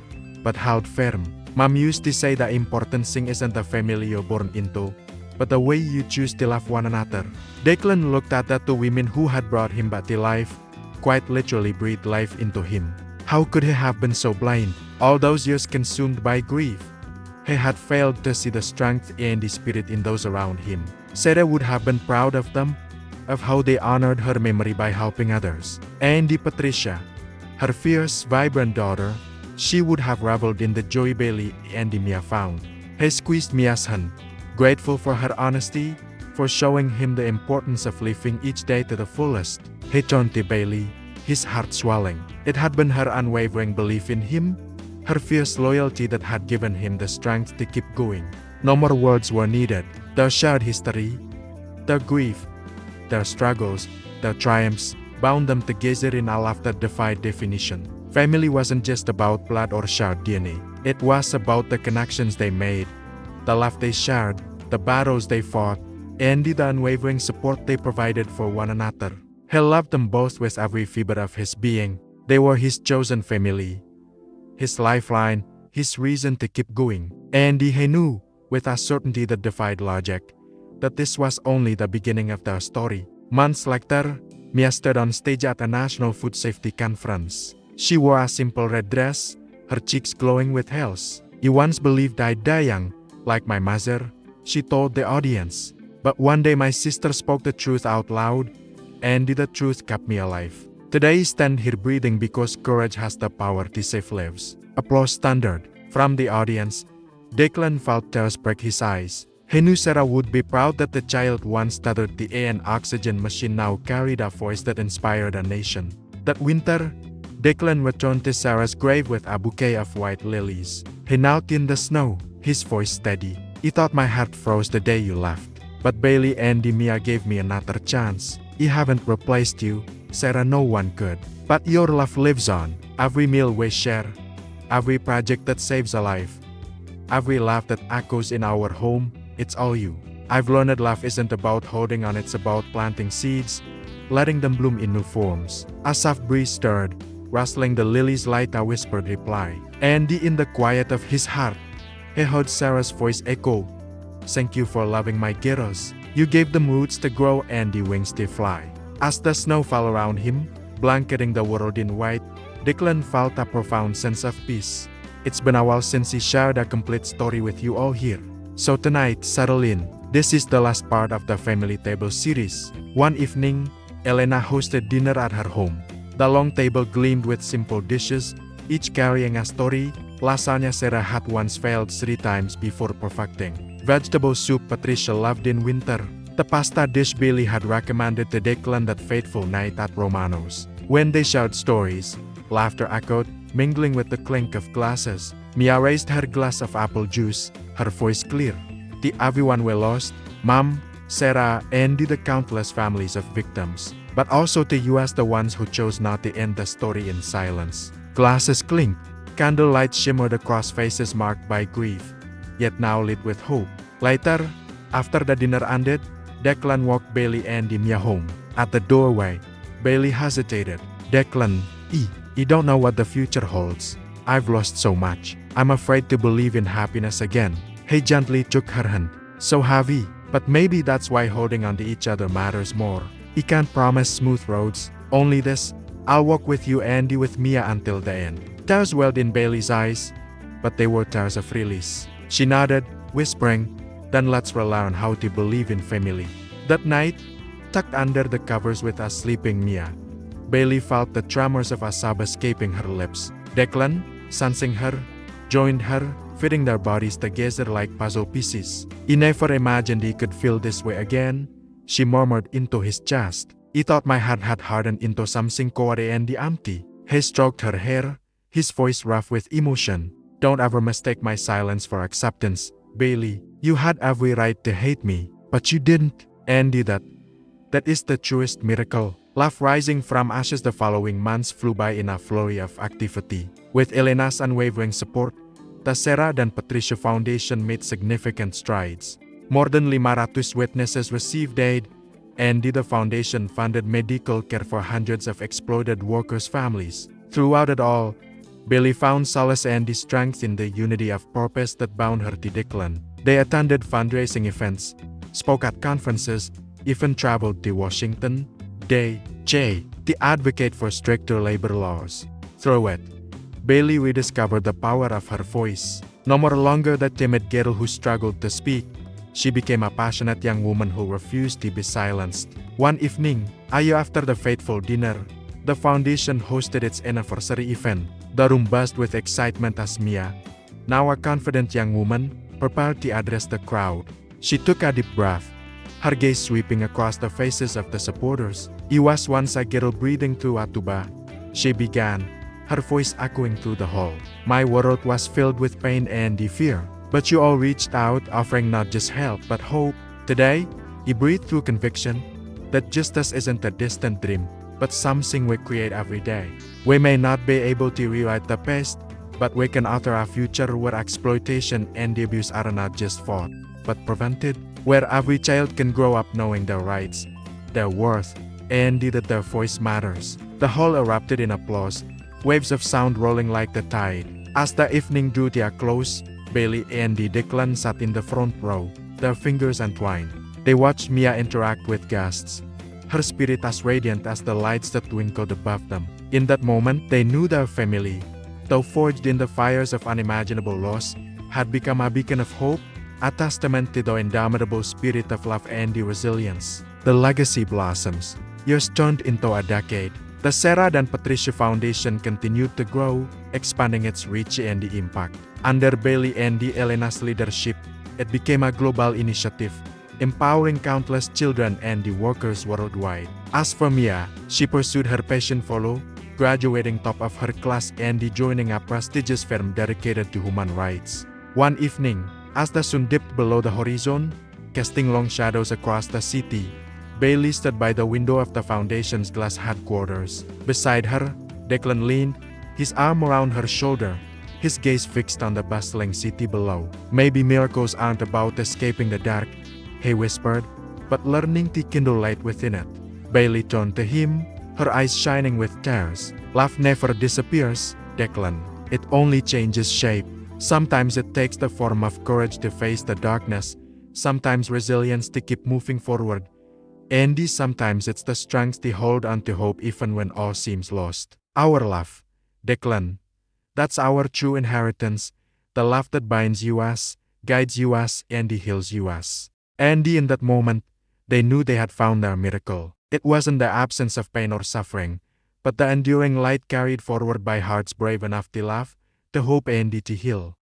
but held firm. "Mom used to say the important thing isn't the family you're born into, but the way you choose to love one another." Declan looked at the two women who had brought him back to life, quite literally breathed life into him. How could he have been so blind? All those years consumed by grief. He had failed to see the strength and the spirit in those around him. Sarah would have been proud of them, of how they honored her memory by helping others. And Patricia, her fierce, vibrant daughter, she would have reveled in the joy Bailey and Mia found. He squeezed Mia's hand, grateful for her honesty, for showing him the importance of living each day to the fullest. He turned to Bailey, his heart swelling. It had been her unwavering belief in him, her fierce loyalty that had given him the strength to keep going. No more words were needed. Their shared history, their grief, their struggles, their triumphs, bound them together in a love that defied definition. Family wasn't just about blood or shared DNA. It was about the connections they made, the love they shared, the battles they fought, and the unwavering support they provided for one another. He loved them both with every fiber of his being. They were his chosen family, his lifeline, his reason to keep going. And he knew, with a certainty that defied logic, that this was only the beginning of their story. Months later, Mia stood on stage at a national food safety conference. She wore a simple red dress, her cheeks glowing with health. "You once believed I'd die young, like my mother," she told the audience. "But one day my sister spoke the truth out loud, and the truth kept me alive. Today I stand here breathing because courage has the power to save lives." Applause thundered from the audience. Declan felt tears break his eyes. He knew Sarah would be proud that the child once tethered to an oxygen machine now carried a voice that inspired a nation. That winter, Declan returned to Sarah's grave with a bouquet of white lilies. He knelt in the snow, his voice steady. "You thought my heart froze the day you left. But Bailey and Mia gave me another chance. I haven't replaced you, Sarah, no one could. But your love lives on. Every meal we share, every project that saves a life, every laugh that echoes in our home, it's all you. I've learned that love isn't about holding on, it's about planting seeds, letting them bloom in new forms." A soft breeze stirred, rustling the lilies like a whispered reply. And in the quiet of his heart, he heard Sarah's voice echo, "Thank you for loving my kiddos. You gave them roots to grow and the wings to fly." As the snow fell around him, blanketing the world in white, Declan felt a profound sense of peace. It's been a while since he shared a complete story with you all here. So tonight, settle in. This is the last part of the Family Table series. One evening, Elena hosted dinner at her home. The long table gleamed with simple dishes, each carrying a story, Lasagna Sarah had once failed 3 times before perfecting. Vegetable soup Patricia loved in winter. The pasta dish Billy had recommended to Declan that fateful night at Romano's. When they shared stories, laughter echoed, mingling with the clink of glasses. Mia raised her glass of apple juice, her voice clear. To everyone we lost, Mom, Sarah, and the countless families of victims. But also to you as the ones who chose not to end the story in silence. Glasses clinked, candlelight shimmered across faces marked by grief, yet now lit with hope. Later, after the dinner ended, Declan walked Bailey and Mia home. At the doorway, Bailey hesitated. Declan, I don't know what the future holds. I've lost so much. I'm afraid to believe in happiness again. He gently took her hand. So heavy, but maybe that's why holding on to each other matters more. He can't promise smooth roads, only this: I'll walk with you and with Mia until the end. Tears welled in Bailey's eyes, but they were tears of release. She nodded, whispering, then let's rely on how to believe in family. That night, tucked under the covers with us sleeping Mia, Bailey felt the tremors of Asab escaping her lips. Declan, sensing her, joined her, fitting their bodies together like puzzle pieces. He never imagined he could feel this way again, she murmured into his chest. He thought my heart had hardened into something cold and empty. He stroked her hair, his voice rough with emotion. Don't ever mistake my silence for acceptance, Bailey. You had every right to hate me, but you didn't. Andy, that is the truest miracle. Love rising from ashes. The following months flew by in a flurry of activity. With Elena's unwavering support, the Sarah dan Patricia Foundation made significant strides. More than 500 witnesses received aid, and the foundation funded medical care for hundreds of exploited workers' families. Throughout it all, Billy found solace and strength in the unity of purpose that bound her to Declan. They attended fundraising events, spoke at conferences, even traveled to Washington, D.C. to advocate for stricter labor laws. Through it, Bailey rediscovered the power of her voice. No more longer the timid girl who struggled to speak, she became a passionate young woman who refused to be silenced. One evening, after the fateful dinner, the foundation hosted its anniversary event. The room buzzed with excitement as Mia, now a confident young woman, prepared to address the crowd. She took a deep breath, her gaze sweeping across the faces of the supporters. I was once a girl breathing through a tuba, she began, her voice echoing through the hall. My world was filled with pain and fear, but you all reached out, offering not just help but hope. Today, he breathed through conviction that justice isn't a distant dream, but something we create every day. We may not be able to rewrite the past, but we can author a future where exploitation and abuse are not just fought, but prevented, where every child can grow up knowing their rights, their worth, and that their voice matters. The hall erupted in applause, waves of sound rolling like the tide. As the evening drew to a close, Bailey and Declan sat in the front row, their fingers entwined. They watched Mia interact with guests, her spirit as radiant as the lights that twinkled above them. In that moment, they knew their family, though forged in the fires of unimaginable loss, had become a beacon of hope, a testament to the indomitable spirit of love and resilience. The legacy blossoms. Years turned into a decade. The Sarah dan Patricia Foundation continued to grow, expanding its reach and impact. Under Bailey and Elena's leadership, it became a global initiative, empowering countless children and workers worldwide. As for Mia, she pursued her passion for law, graduating top of her class and joining a prestigious firm dedicated to human rights. One evening, as the sun dipped below the horizon, casting long shadows across the city, Bailey stood by the window of the foundation's glass headquarters. Beside her, Declan leaned, his arm around her shoulder, his gaze fixed on the bustling city below. Maybe miracles aren't about escaping the dark, he whispered, but learning to kindle light within it. Bailey turned to him, her eyes shining with tears. Love never disappears, Declan. It only changes shape. Sometimes it takes the form of courage to face the darkness, sometimes resilience to keep moving forward, and sometimes it's the strength to hold on to hope even when all seems lost. Our love, Declan. That's our true inheritance, the love that binds us, guides us, and heals us. And in that moment, they knew they had found their miracle. It wasn't the absence of pain or suffering, but the enduring light carried forward by hearts brave enough to love, The hope Andy to heal.